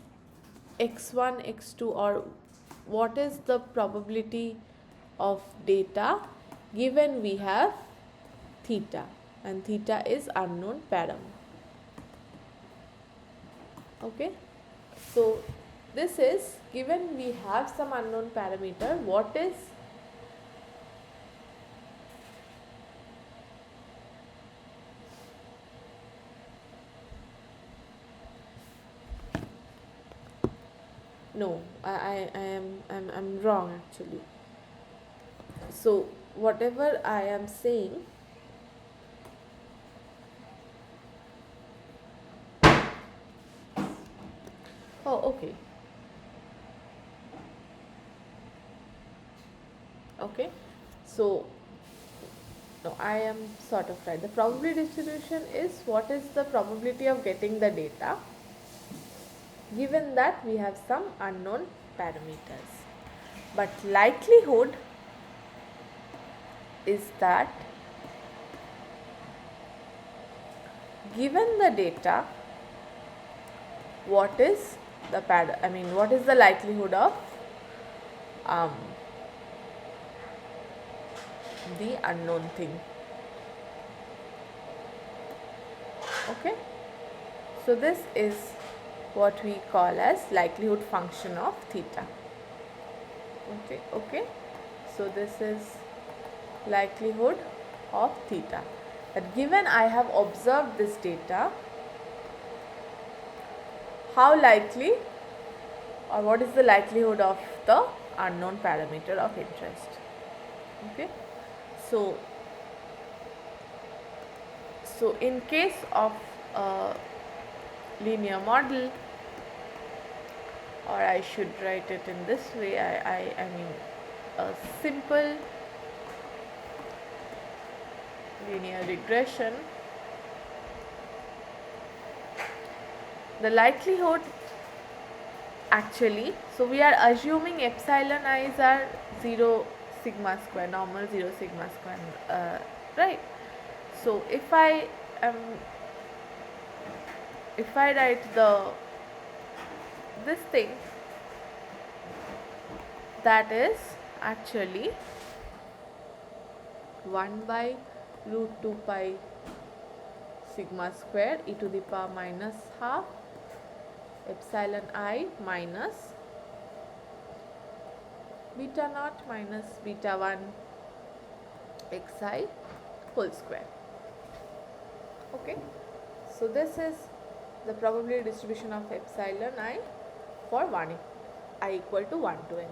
A: x1, x2, or what is the probability of data given we have theta, and theta is unknown param. Okay, so this is given we have some unknown parameter, what is no, I'm wrong actually. So whatever I am saying, oh okay. Okay, so no, I am sort of right. The probability distribution is what is the probability of getting the data given that we have some unknown parameters. But likelihood is that given the data, what is the what is the likelihood of the unknown thing. Okay, so this is what we call as likelihood function of theta. Okay, so this is likelihood of theta, that given I have observed this data, how likely or what is the likelihood of the unknown parameter of interest. Okay, so in case of a linear model, or I should write it in this way, I mean a simple linear regression, the likelihood actually, so we are assuming epsilon i's are 0 sigma square, normal 0 sigma square, right? So if I write this thing, that is actually 1 by root 2 pi sigma square e to the power minus half epsilon I minus beta naught minus beta 1 xi whole square. Okay, so this is the probability distribution of epsilon I for 1 I equal to 1 to n.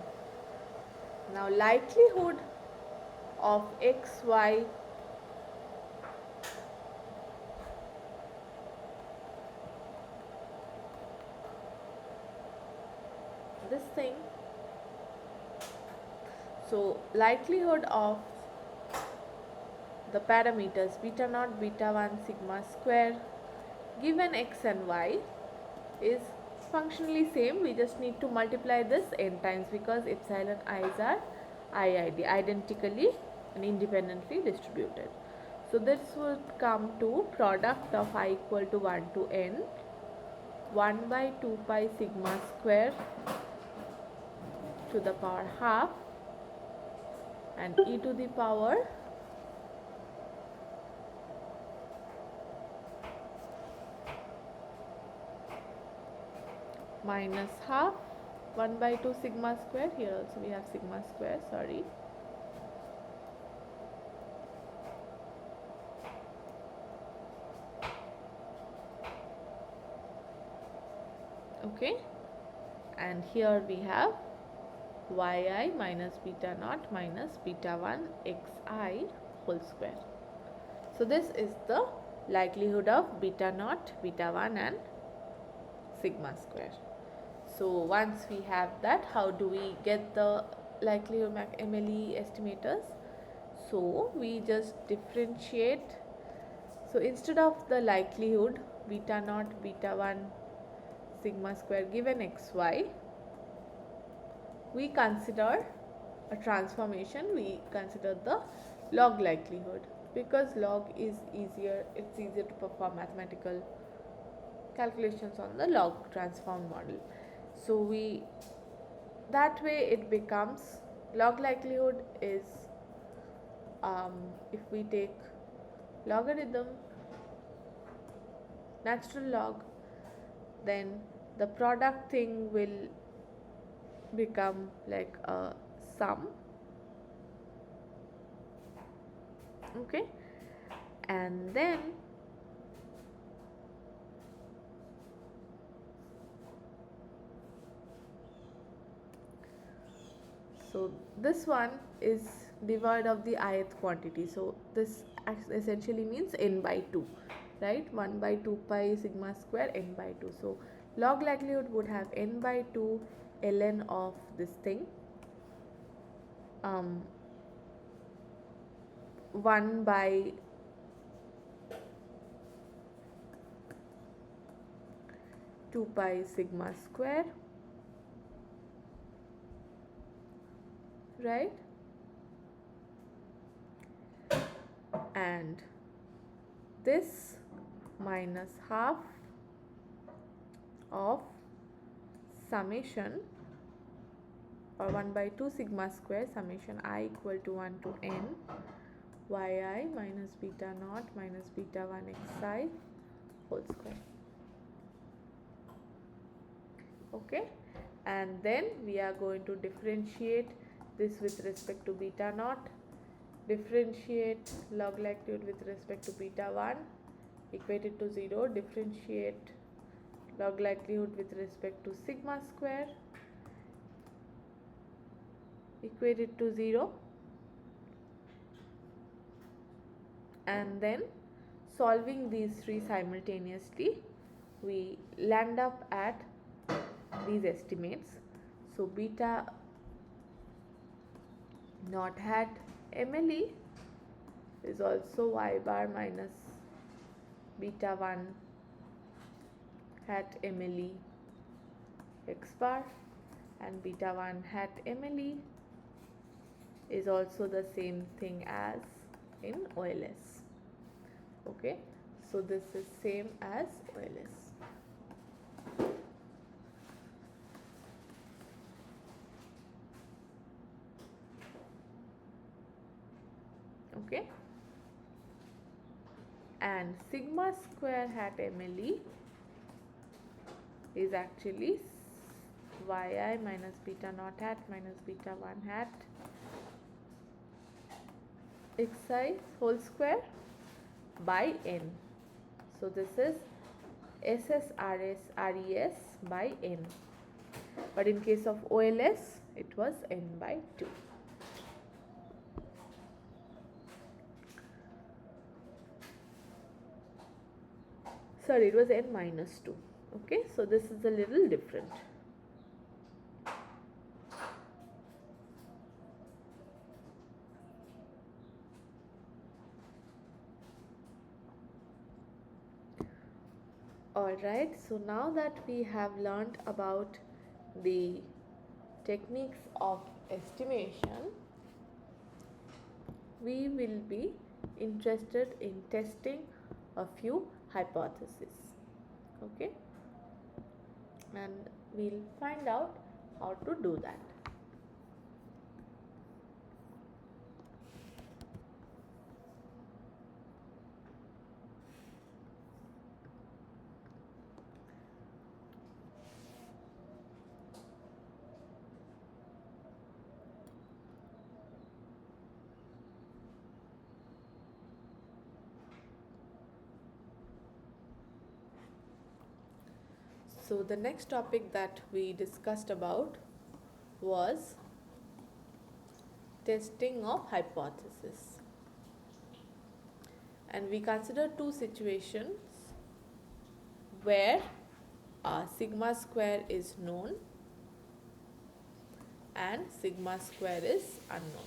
A: Now likelihood of xy this thing, so likelihood of the parameters beta naught, beta 1 sigma square given x and y is functionally same. We just need to multiply this n times because epsilon i's are IID, identically and independently distributed. So this would come to product of I equal to 1 to n 1 by 2 pi sigma square to the power half and e to the power minus half 1 by 2 sigma square, here also we have sigma square, sorry, okay, and here we have yi minus beta naught minus beta 1 xi whole square. So this is the likelihood of beta naught, beta 1 and sigma square. So once we have that, how do we get the likelihood MLE estimators? So we just differentiate. So instead of the likelihood beta naught, beta 1 sigma square given xy, we consider a transformation, we consider the log likelihood, because log is easier, it's easier to perform mathematical calculations on the log transform model. So we, that way it becomes log likelihood is if we take logarithm natural log, then the product thing will become like a sum, okay, and then so this one is devoid of the ith quantity, so this essentially means n by 2, right? 1 by 2 pi sigma square n by 2, so log likelihood would have n by 2 ln of this thing, 1 by 2 pi sigma square, right? And this minus half of summation, or 1 by 2 sigma square summation I equal to 1 to n yi minus beta naught minus beta 1 xi whole square. Okay, and then we are going to differentiate this with respect to beta naught, differentiate log likelihood with respect to beta 1 equated to 0, differentiate log likelihood with respect to sigma square equated to 0, and then solving these three simultaneously we land up at these estimates. So beta naught hat MLE is also y bar minus beta 1 hat MLE x bar, and beta 1 hat MLE is also the same thing as in OLS. Okay, so this is same as OLS. Okay, and sigma square hat MLE is actually yi minus beta naught hat minus beta 1 hat xi whole square by n. So this is SSRS RES by n, but in case of OLS it was n by 2. Sorry, it was n minus 2. Okay, so this is a little different. Alright, so now that we have learnt about the techniques of estimation, we will be interested in testing a few hypotheses. Okay, and we'll find out how to do that. So the next topic that we discussed about was testing of hypothesis, and we considered two situations where sigma square is known and sigma square is unknown.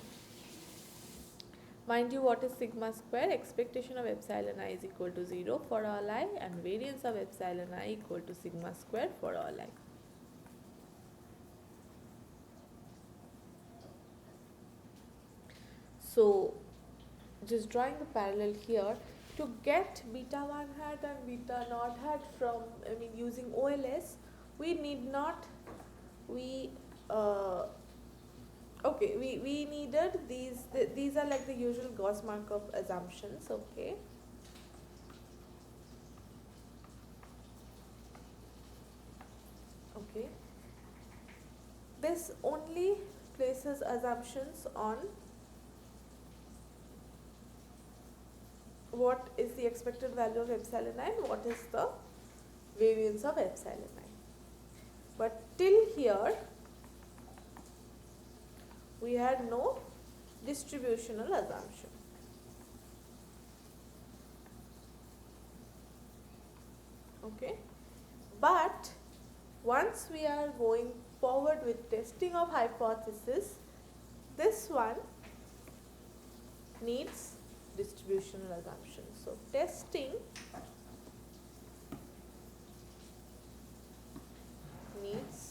A: Mind you, what is sigma square? Expectation of epsilon I is equal to 0 for all I, and variance of epsilon I equal to sigma square for all I. So just drawing the parallel here, to get beta 1 hat and beta naught hat from, using OLS, we need not, we needed these are like the usual Gauss Markov assumptions. Okay, this only places assumptions on what is the expected value of epsilon I and what is the variance of epsilon I. But till here we had no distributional assumption. Okay, but once we are going forward with testing of hypothesis, this one needs distributional assumption. So testing needs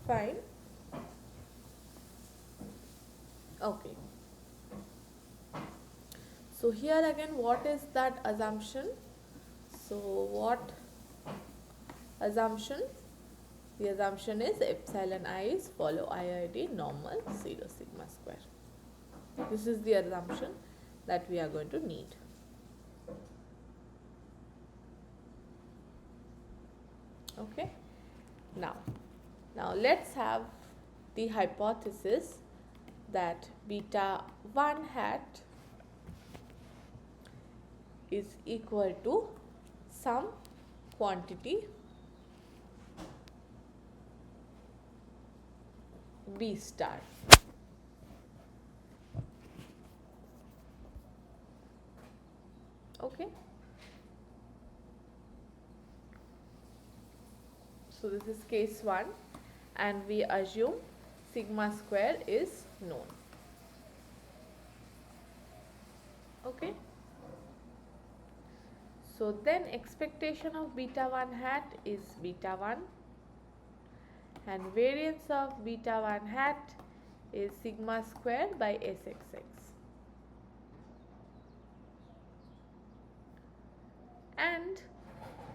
A: fine. Okay. So here again, what is that assumption? So what assumption? The assumption is epsilon i's follow IID normal 0 sigma square. This is the assumption that we are going to need. Okay. Now let's have the hypothesis that beta 1 hat is equal to some quantity B star. Okay. So this is case 1 and we assume sigma square is known. Okay. So then expectation of beta 1 hat is beta 1 and variance of beta 1 hat is sigma square by sxx. And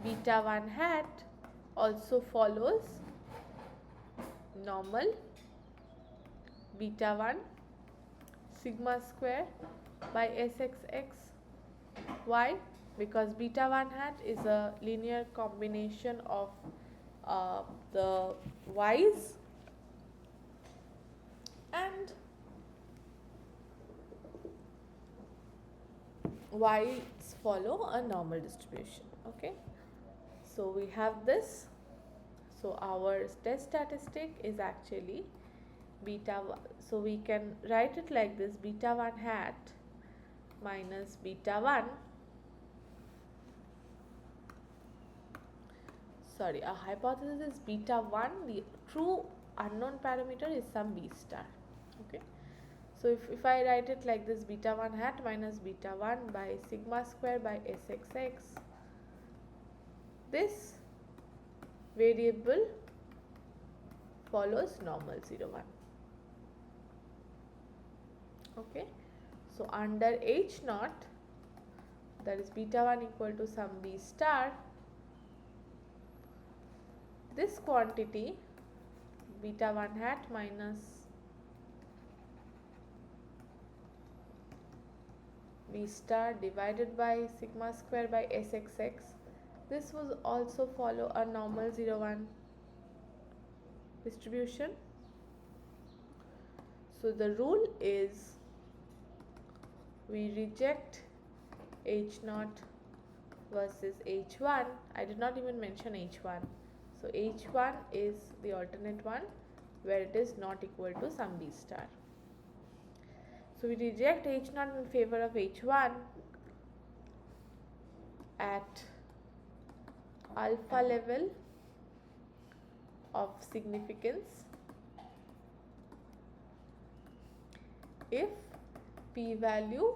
A: beta 1 hat also follows normal beta 1 sigma square by sxx. Why? Because beta 1 hat is a linear combination of the y's and y's follow a normal distribution. Okay, so we have this. So our test statistic is actually beta 1. So we can write it like this: beta 1 hat minus beta 1. Sorry, our hypothesis is beta 1. The true unknown parameter is some B star. Okay. So if I write it like this: beta 1 hat minus beta 1 by sigma square by sxx, this variable follows normal 0 1. Okay. So under H naught, that is beta 1 equal to some B star, this quantity beta 1 hat minus B star divided by sigma square by sxx, this will also follow a normal 0 1 distribution. So the rule is we reject H naught versus H1. I did not even mention H1. So H1 is the alternate one where it is not equal to some B star. So we reject H0 in favor of H1 at alpha level of significance if p value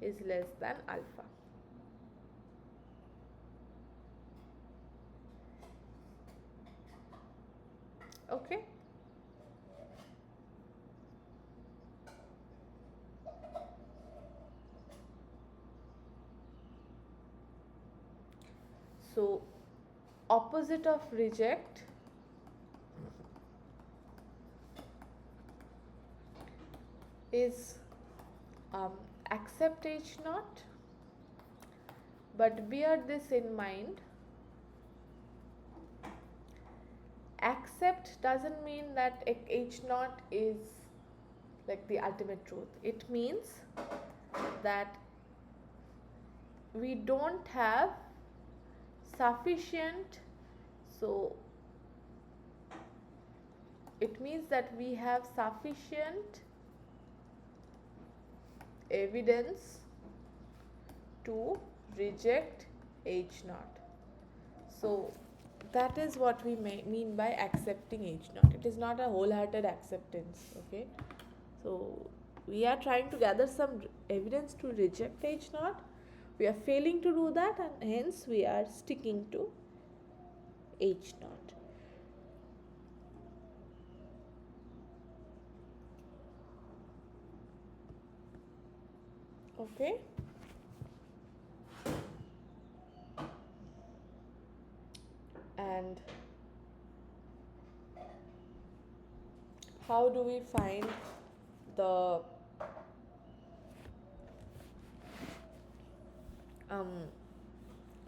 A: is less than alpha. Okay. So opposite of reject is accept H0, but bear this in mind: accept doesn't mean that H0 is like the ultimate truth. It means that we don't have sufficient, so it means that we have sufficient evidence to reject H naught. So that is what we mean by accepting H naught. It is not a wholehearted acceptance. Okay, so we are trying to gather some evidence to reject H naught. We are failing to do that, and hence we are sticking to H naught. Okay. And how do we find the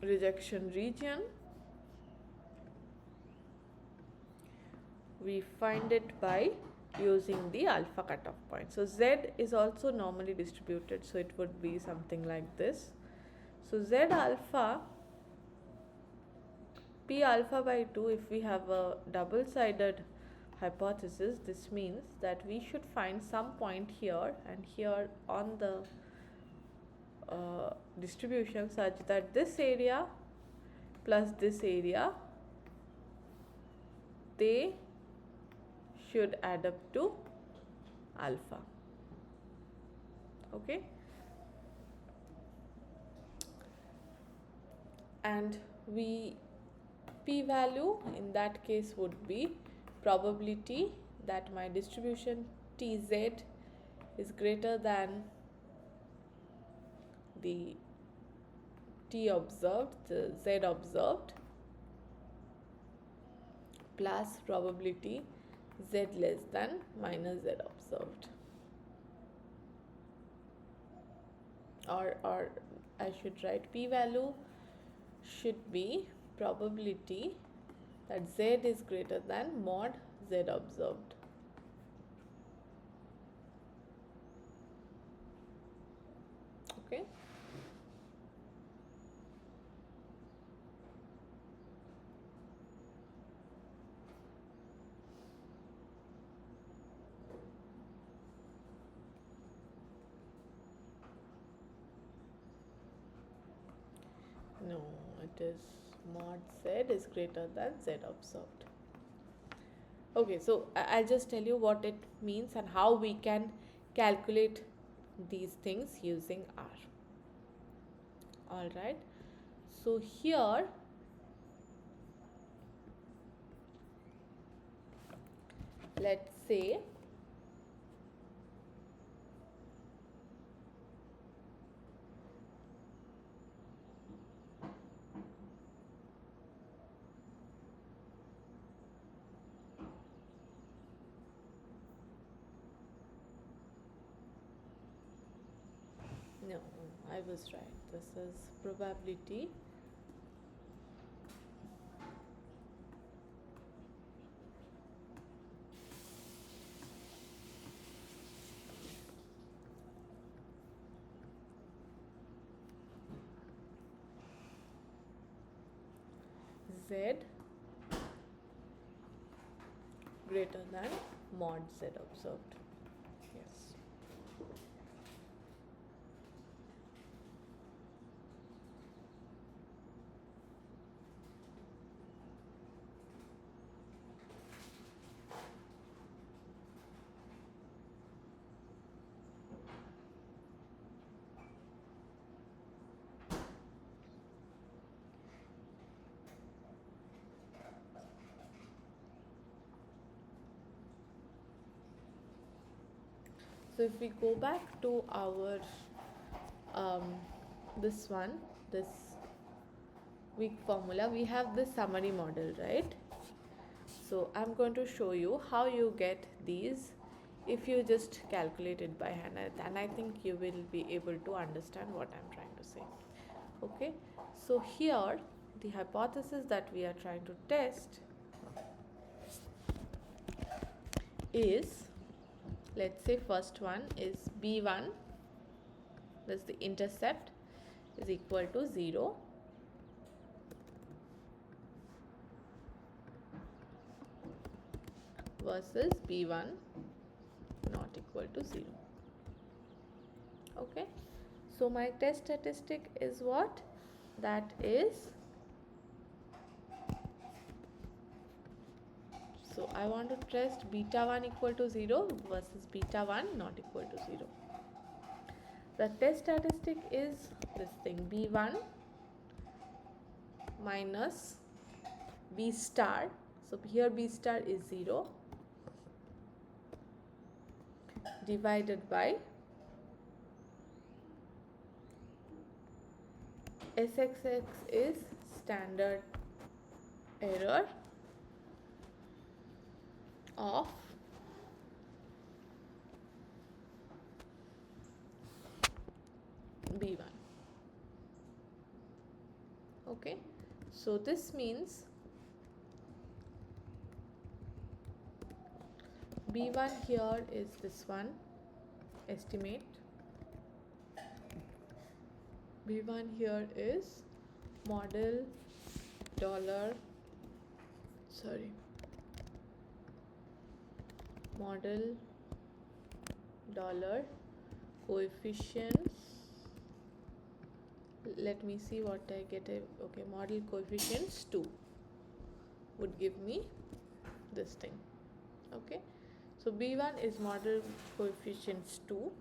A: rejection region? We find it by using the alpha cutoff point. So Z is also normally distributed, so it would be something like this. So Z alpha, P alpha by 2, if we have a double-sided hypothesis, this means that we should find some point here and here on the distribution such that this area plus this area, they should add up to alpha. Okay, and we p value in that case would be probability that my distribution Tz is greater than the T observed, the Z observed, plus probability Z less than minus Z observed. Or I should write p value should be probability that Z is greater than mod Z observed. Okay. No, it is mod Z is greater than Z observed. Okay, so I'll just tell you what it means and how we can calculate these things using R. Alright, so here let's say no, I was right. This is probability Z greater than mod Z observed. Yes. So if we go back to our this weak formula, we have this summary model, right? So I'm going to show you how you get these if you just calculate it by hand, and I think you will be able to understand what I'm trying to say. Okay, so here the hypothesis that we are trying to test is, let's say first one is B1, that's the intercept, is equal to 0 versus b1 not equal to 0. Okay, so my test statistic is what? That is, so I want to test beta 1 equal to 0 versus beta 1 not equal to 0. The test statistic is this thing, b1 minus b star. So here b star is 0 divided by SXX is standard error of B1. Okay, so this means B1 here is this one, estimate. B1 here is model dollar, model dollar coefficients. Let me see what I get. Okay, model coefficients 2 would give me this thing. Okay, so B1 is model coefficients 2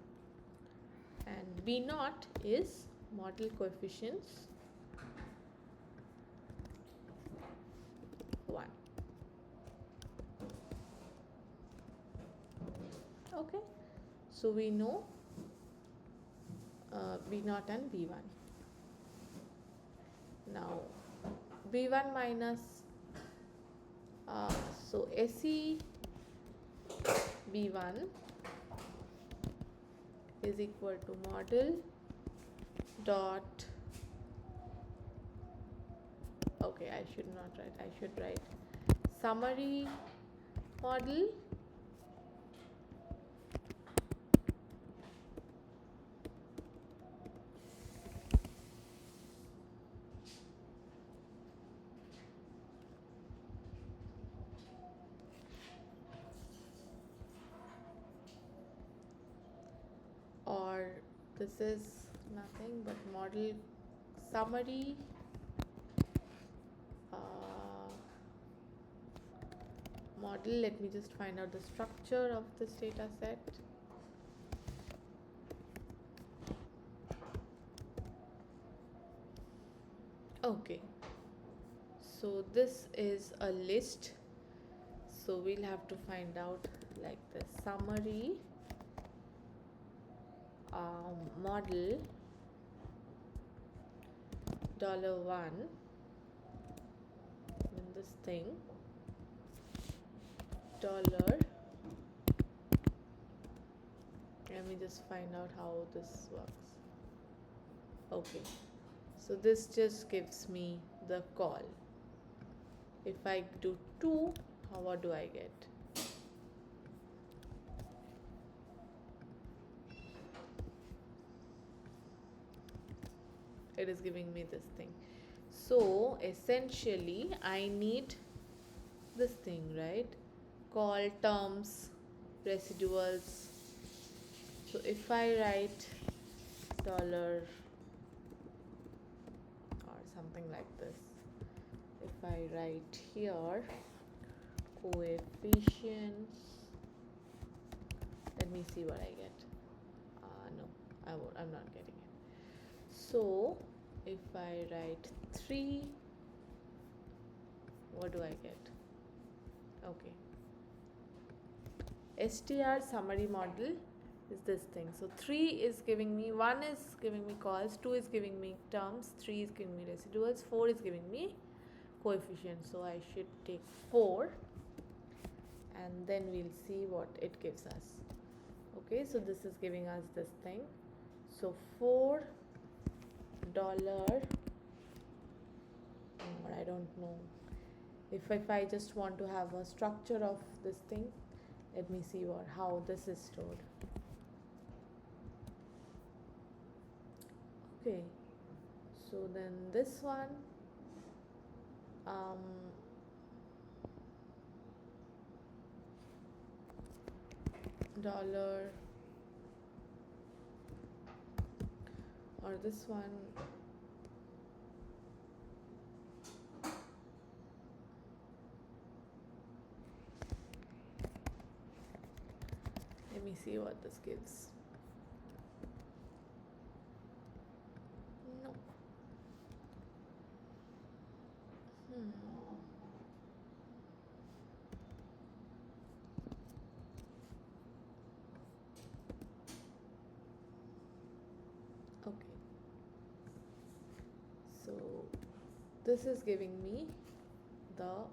A: and B0 is model coefficients 1. Okay, so we know B0 and B1. Now B1 minus so SE B1 is equal to model dot, okay, I should not write, I should write summary model or this is nothing but model summary model. Let me just find out the structure of this data set. Okay, so this is a list, so we'll have to find out like the summary model $1 in this thing dollar. Let me just find out how this works. Okay, so this just gives me the call. If I do 2, what do I get? It is giving me this thing. So essentially I need this thing, right? Call terms, residuals. So if I write dollar or something like this, if I write here coefficients, let me see what I get. No, I'm not getting it. So if I write 3, what do I get? Okay, STR summary model is this thing. So 3 is giving me, 1 is giving me calls, 2 is giving me terms, 3 is giving me residuals, 4 is giving me coefficients. So I should take 4 and then we'll see what it gives us. Okay, so this is giving us this thing. So $4, or I don't know. If I just want to have a structure of this thing, let me see how this is stored. Okay, so then this one, dollar, or this one, let me see what this gives. No. Okay, so this is giving me the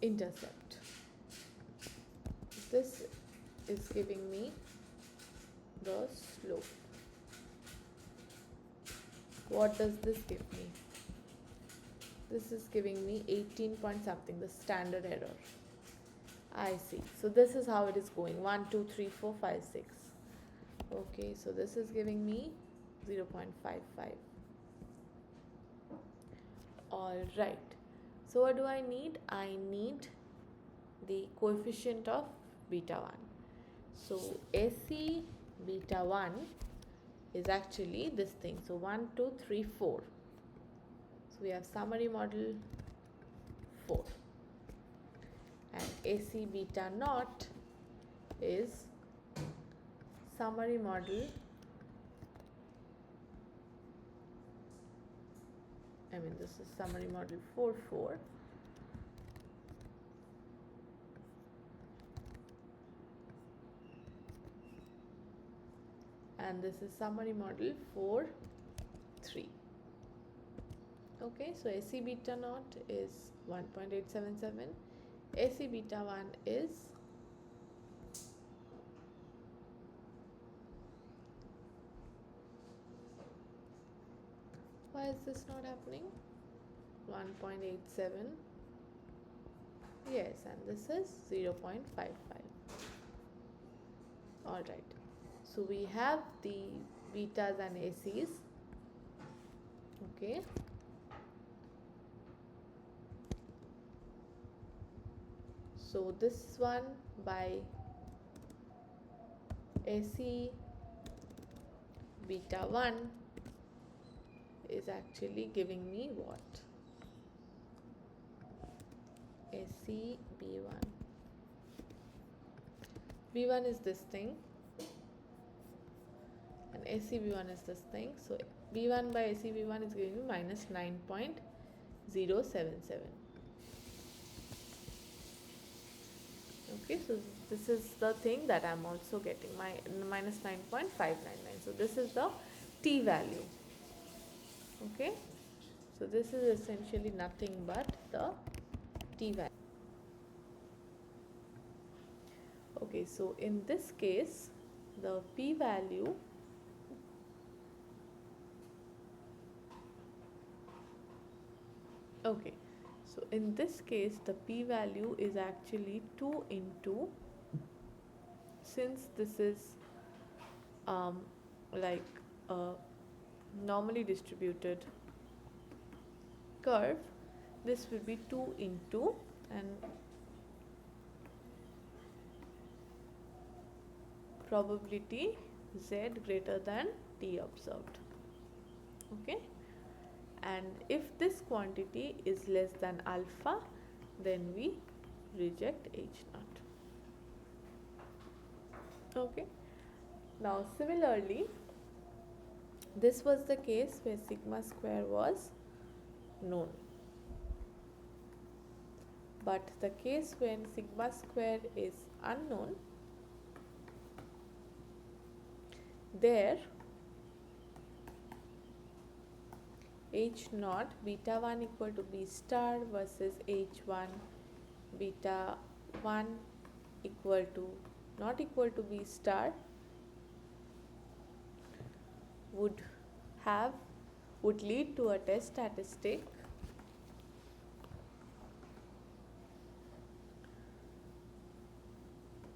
A: intercept. This is giving me the slope. What does this give me? This is giving me 18 point something, the standard error. I see. So this is how it is going. 1, 2, 3, 4, 5, 6. Okay, so this is giving me 0.55. All right. So what do I need? I need the coefficient of beta 1. So AC beta 1 is actually this thing. So 1, 2, 3, 4. So we have summary model 4. And AC beta naught is summary model, this is summary model 4, 4. And this is summary model 4, 3. Okay, so AC beta naught is 1.877. AC beta 1 is why is this not happening? 1.87. Yes, and this is 0.55. All right. So we have the betas and ACs. Okay. So this one by AC beta 1 is actually giving me what? AC B1. B1 is this thing and AC B1 is this thing. So B1 by AC B1 is giving me minus 9.077. Okay, so this is the thing that I'm also getting, my minus 9.599. So this is the T value. Okay, so this is essentially nothing but the T value. Okay, so in this case, the P value okay, so in this case, the P value is actually 2 into, since this is like a normally distributed curve, this will be 2 into and probability Z greater than T observed. Okay, and if this quantity is less than alpha, then we reject H naught. Okay, now similarly, this was the case where sigma square was known, but the case when sigma square is unknown, there H naught beta 1 equal to B star versus H1 beta 1 equal to not equal to B star would lead to a test statistic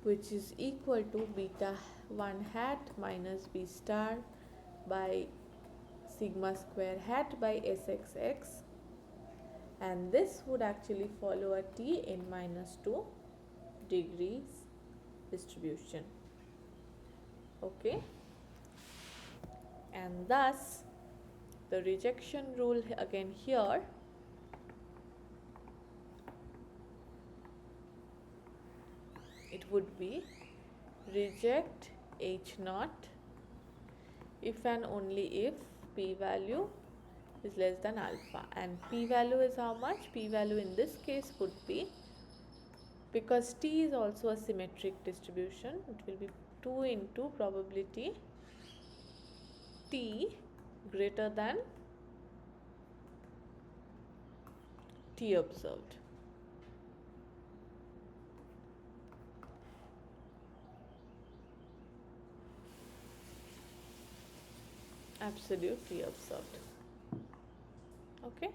A: which is equal to beta 1 hat minus b star by sigma square hat by sxx, and this would actually follow a t in minus 2 degrees distribution. Okay, and thus the rejection rule again here it would be reject H naught if and only if p value is less than alpha, and p value is how much? P value in this case would be, because t is also a symmetric distribution, it will be 2 into probability t greater than t observed. Absolute t observed. Okay,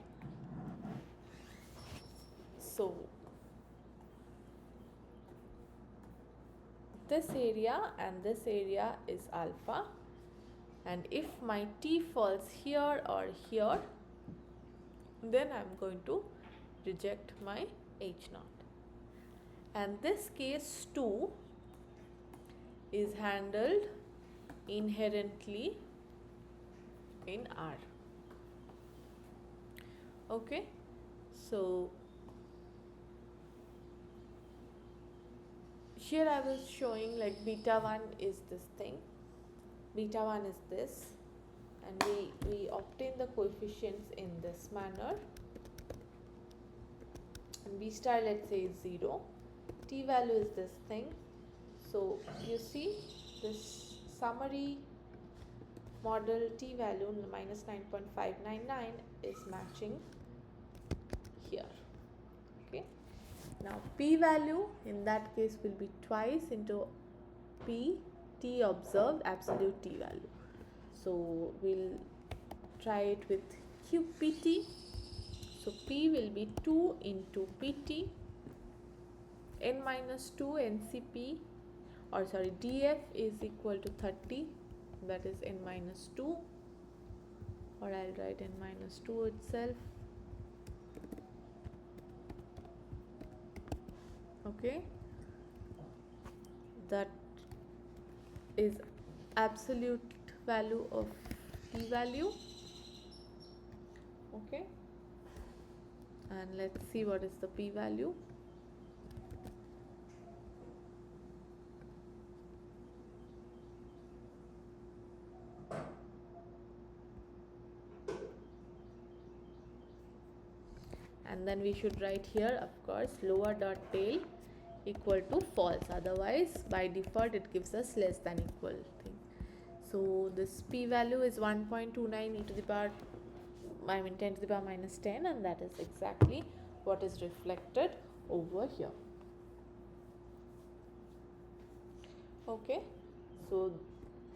A: so this area and this area is alpha, and if my t falls here or here, then I am going to reject my H naught, and this case 2 is handled inherently in R. Okay, so here I was showing like beta 1 is this thing, beta 1 is this, and we obtain the coefficients in this manner, and b star let's say is 0, t value is this thing. So you see this summary model t value minus 9.599 is matching here. Okay, now p value in that case will be twice into p t observed absolute t value. So we'll try it with qpt. So p will be 2 into pt n minus 2 ncp, or sorry, df is equal to 30, that is n minus 2, or I'll write n minus 2 itself. Okay, that is absolute value of p value. Okay, and let's see what is the p value. And then we should write here, of course, lower dot tail equal to false, otherwise by default it gives us less than equal thing. So this p value is 1.29 e to the power 10 to the power minus 10, and that is exactly what is reflected over here. Okay, so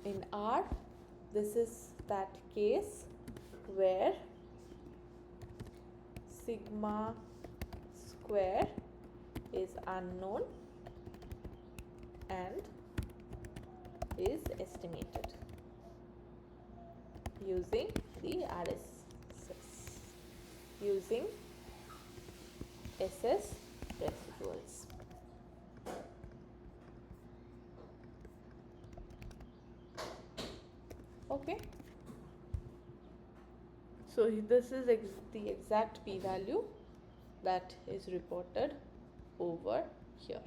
A: in R, this is that case where sigma square is unknown and is estimated using the RSS, using SS residuals. Okay, so this is the exact p value that is reported over here.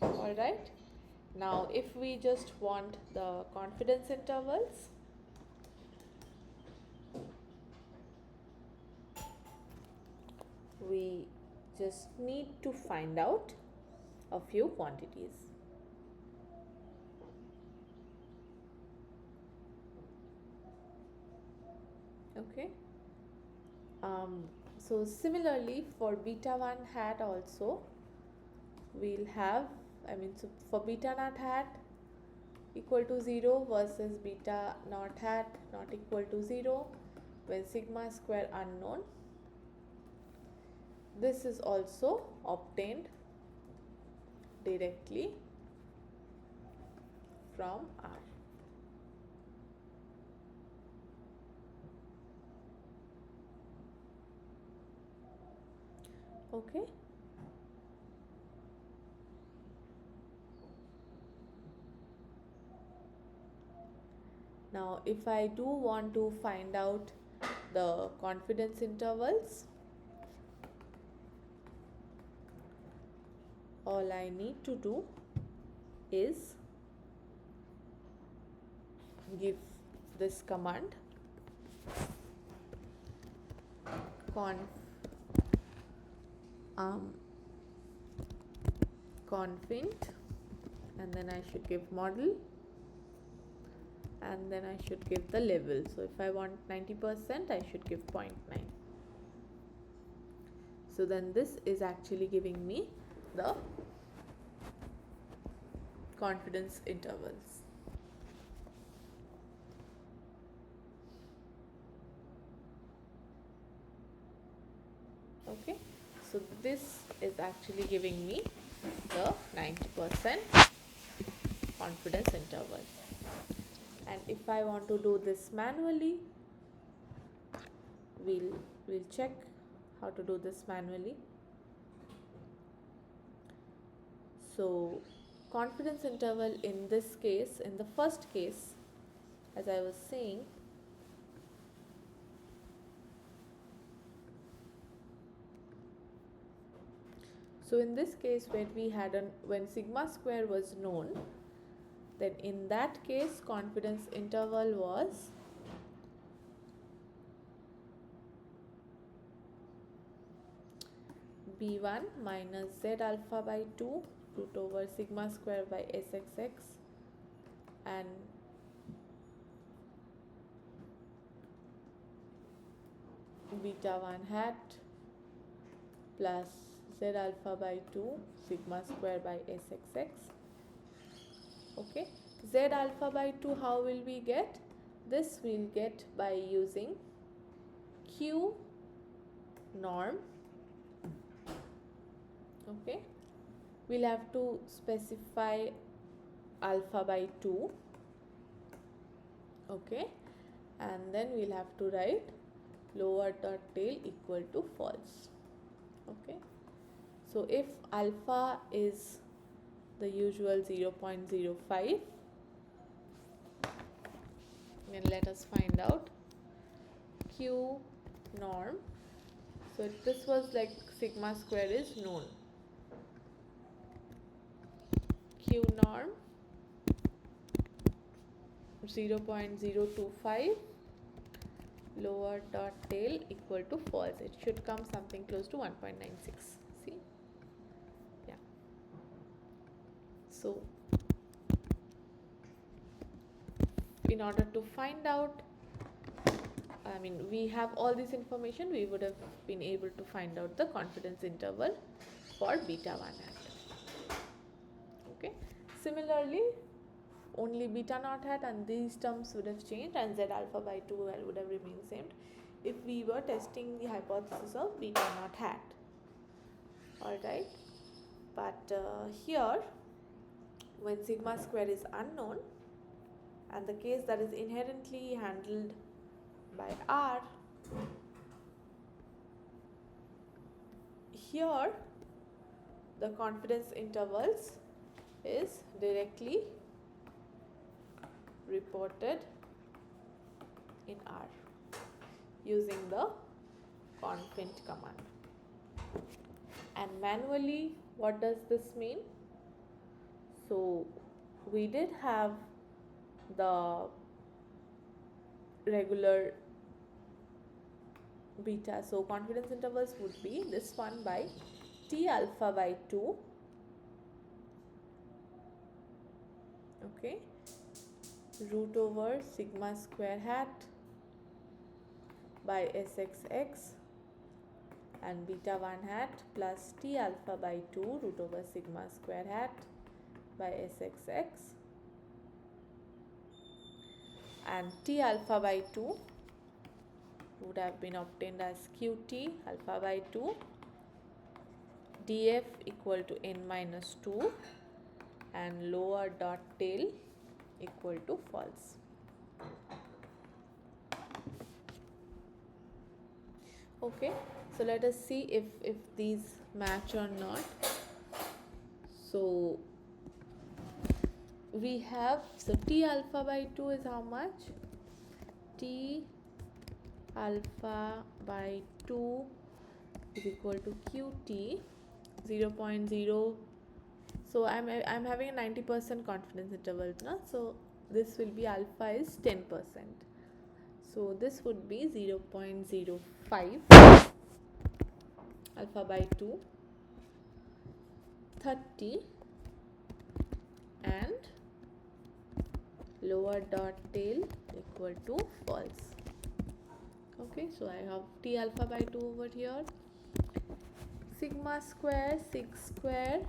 A: All right, now if we just want the confidence intervals, we just need to find out a few quantities. Okay, so similarly for beta 1 hat also we'll have, so for beta naught hat equal to 0 versus beta naught hat not equal to 0 when sigma square unknown, this is also obtained directly from R. Okay. Now, if I do want to find out the confidence intervals, all I need to do is give this command confint, and then I should give model, and then I should give the level. So if I want 90%, I should give 0.9. So then this is actually giving me the confidence intervals. Okay, so this is actually giving me the 90% confidence interval. And if I want to do this manually, we'll check how to do this manually. So confidence interval in this case, in the first case, as I was saying, so in this case, when sigma square was known, then in that case confidence interval was b1 minus z alpha by 2 root over sigma square by sxx, and beta 1 hat plus z alpha by 2 sigma square by sxx. Okay, z alpha by 2, how will we get? This we'll get by using q norm. Okay, we'll have to specify alpha by 2. Okay, and then we'll have to write lower dot tail equal to false. Okay, so if alpha is the usual 0.05, then let us find out q norm. So if this was like sigma square is known, q norm 0.025 lower dot tail equal to false. It should come something close to 1.96. See? Yeah. So in order to find out, we have all this information, we would have been able to find out the confidence interval for beta 1 hat. Okay. Similarly, only beta naught hat and these terms would have changed, and z alpha by 2 would have remained same if we were testing the hypothesis of beta naught hat. Alright, but here when sigma square is unknown and the case that is inherently handled by R, here the confidence intervals is directly reported in R using the confint command. And manually, what does this mean? So we did have the regular beta, so confidence intervals would be this one by t alpha by 2, okay, root over sigma square hat by sxx, and beta 1 hat plus t alpha by 2 root over sigma square hat by sxx, and t alpha by 2 would have been obtained as qt alpha by 2 df equal to n minus 2 and lower dot tail equal to false. Okay, so let us see if these match or not. So we have, so T alpha by 2 is how much? T alpha by 2 is equal to QT 0.0. So I'm having a 90% confidence interval now. So this will be alpha is 10%. So this would be 0.05 alpha by 2, 30, and lower dot tail equal to false. Okay, so I have T alpha by 2 over here. Sigma square, sig square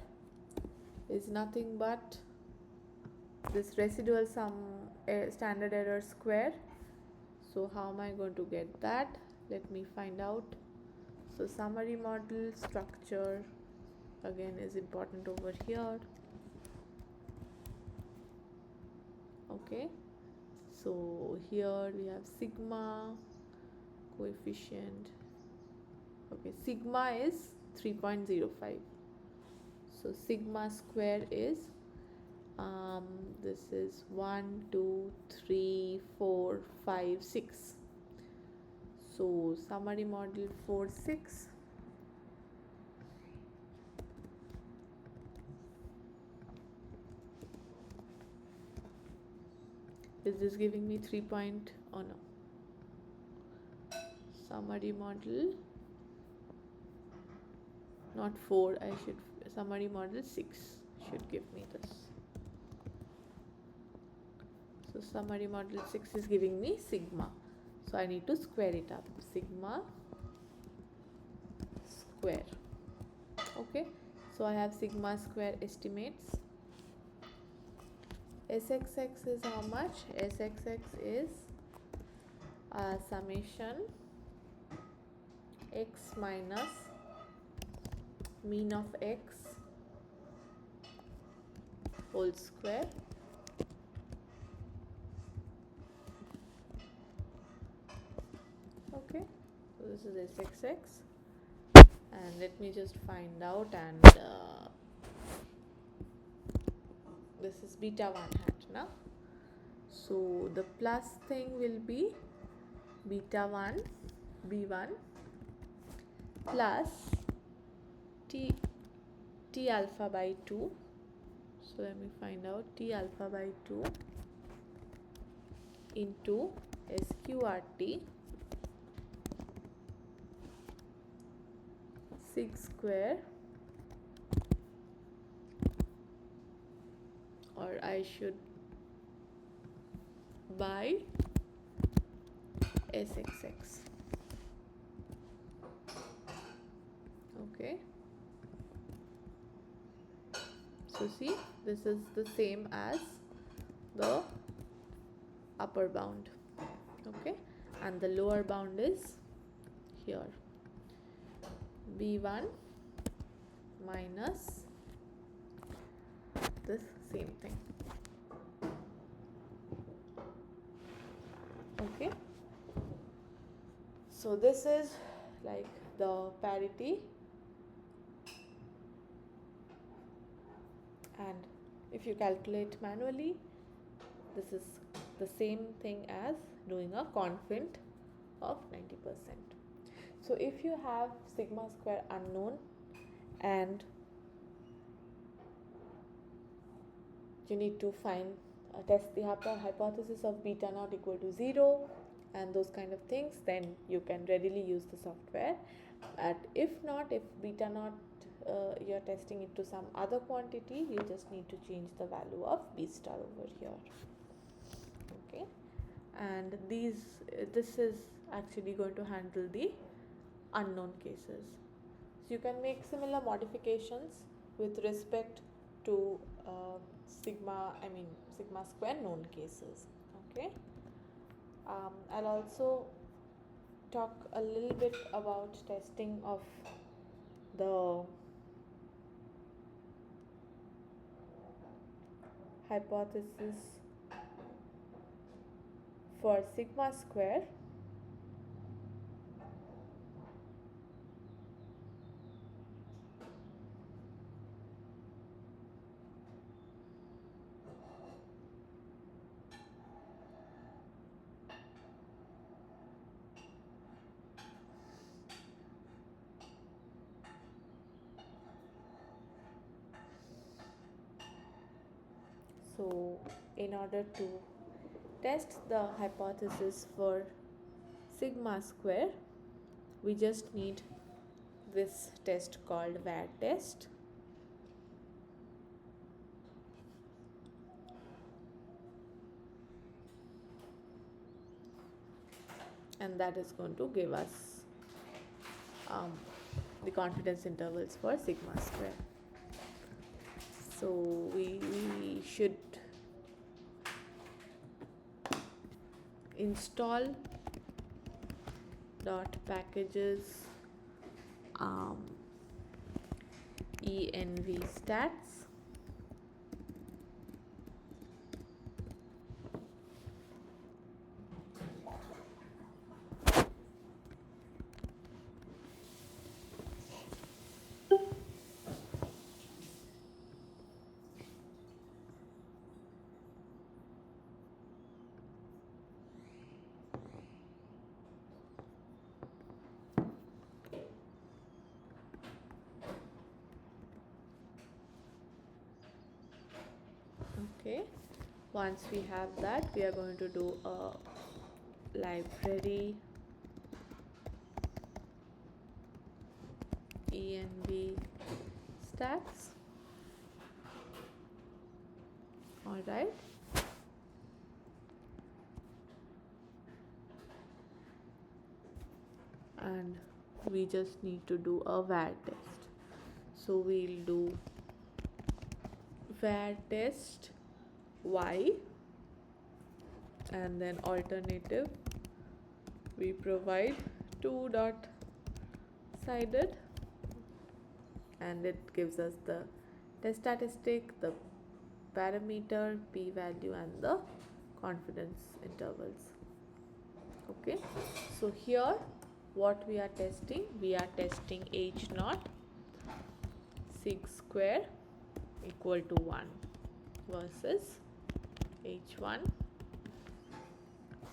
A: is nothing but this residual sum standard error square. So how am I going to get that? Let me find out. So summary model structure again is important over here. Okay, so here we have sigma coefficient. Okay, sigma is 3.05. So sigma square is this is 1, 2, 3, 4, 5, 6. So summary model 4, 6. Is this giving me 3 point? Oh no. Summary model, not 4, I should, summary model 6 should give me this. So summary model 6 is giving me sigma. So I need to square it up. Sigma square. Okay. So I have sigma square estimates. Sxx is how much? Sxx is summation x minus mean of x whole square okay. So this is Sxx, and let me just find out, and this is beta 1 hat now. So the plus thing will be beta 1 b1 plus t alpha by 2. So let me find out T alpha by 2 into SQRT sig square, or I should by Sxx. Okay. So see, this is the same as the upper bound. Okay, and the lower bound is here, b1 minus this same thing. Okay, so this is like the parity, and if you calculate manually, this is the same thing as doing a confint of 90%. So if you have sigma square unknown and you need to find test the hypothesis of beta naught equal to 0 and those kind of things, then you can readily use the software. And if not, if beta naught you're testing it to some other quantity, you just need to change the value of b star over here. Okay, and this is actually going to handle the unknown cases. So you can make similar modifications with respect to sigma square known cases. Okay, I'll also talk a little bit about testing of the hypothesis for sigma square So in order to test the hypothesis for sigma square, we just need this test called var test. And that is going to give us the confidence intervals for sigma square. So we should install dot packages env stats okay. Once we have that, we are going to do a library env stats. All right, and we just need to do a var test. So we'll do var test y, and then alternative we provide 2 dot sided, and it gives us the test statistic, the parameter, p value, and the confidence intervals. Okay, so here what we are testing h naught sig square equal to 1 versus h1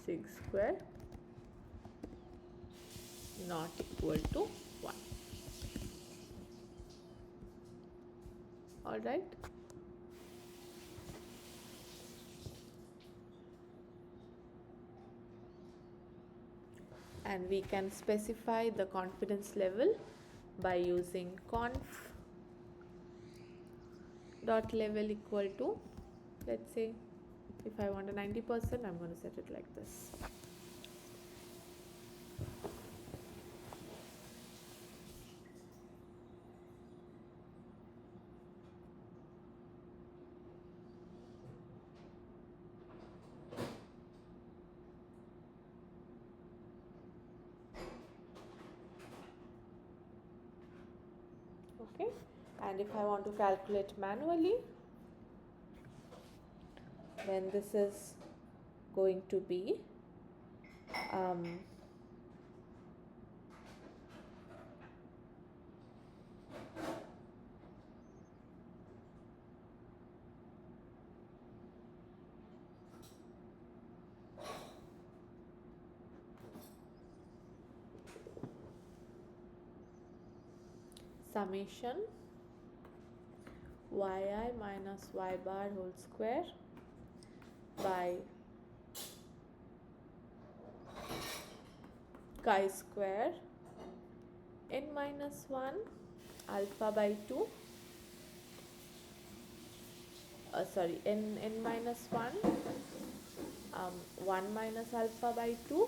A: sig square not equal to 1. All right, and we can specify the confidence level by using conf dot level equal to, let's say if I want a 90%, I'm going to set it like this. Okay, and if I want to calculate manually, then this is going to be summation yi minus y bar whole square by chi square n minus 1 alpha by 2 n minus 1 1 minus alpha by 2,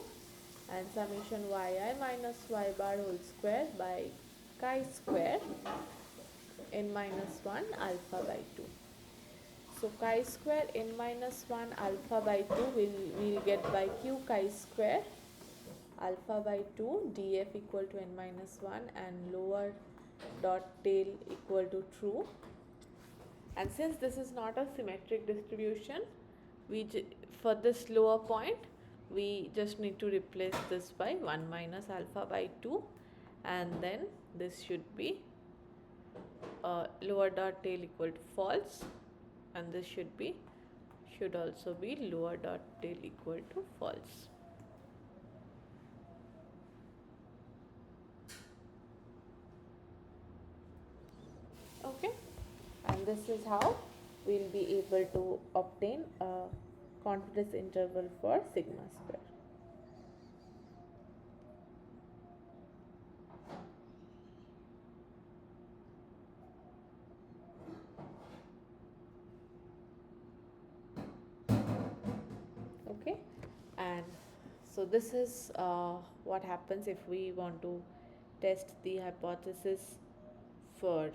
A: and summation yi minus y bar whole square by chi square n minus 1 alpha by 2. So chi square n minus 1 alpha by 2 we'll get by q chi square alpha by 2 df equal to n minus 1 and lower dot tail equal to true. And since this is not a symmetric distribution, for this lower point, we just need to replace this by 1 minus alpha by 2, and then this should be lower dot tail equal to false, and this should also be lower dot tail equal to false. Okay, and this is how we'll be able to obtain a confidence interval for sigma square. Okay, and so this is what happens if we want to test the hypothesis for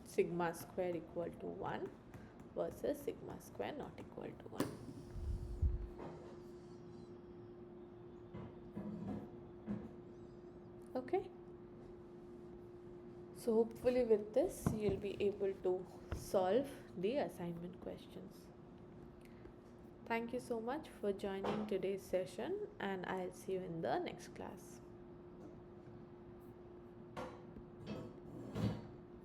A: sigma square equal to 1 versus sigma square not equal to 1. Okay, so hopefully with this you'll be able to solve the assignment questions. Thank you so much for joining today's session, and I'll see you in the next class.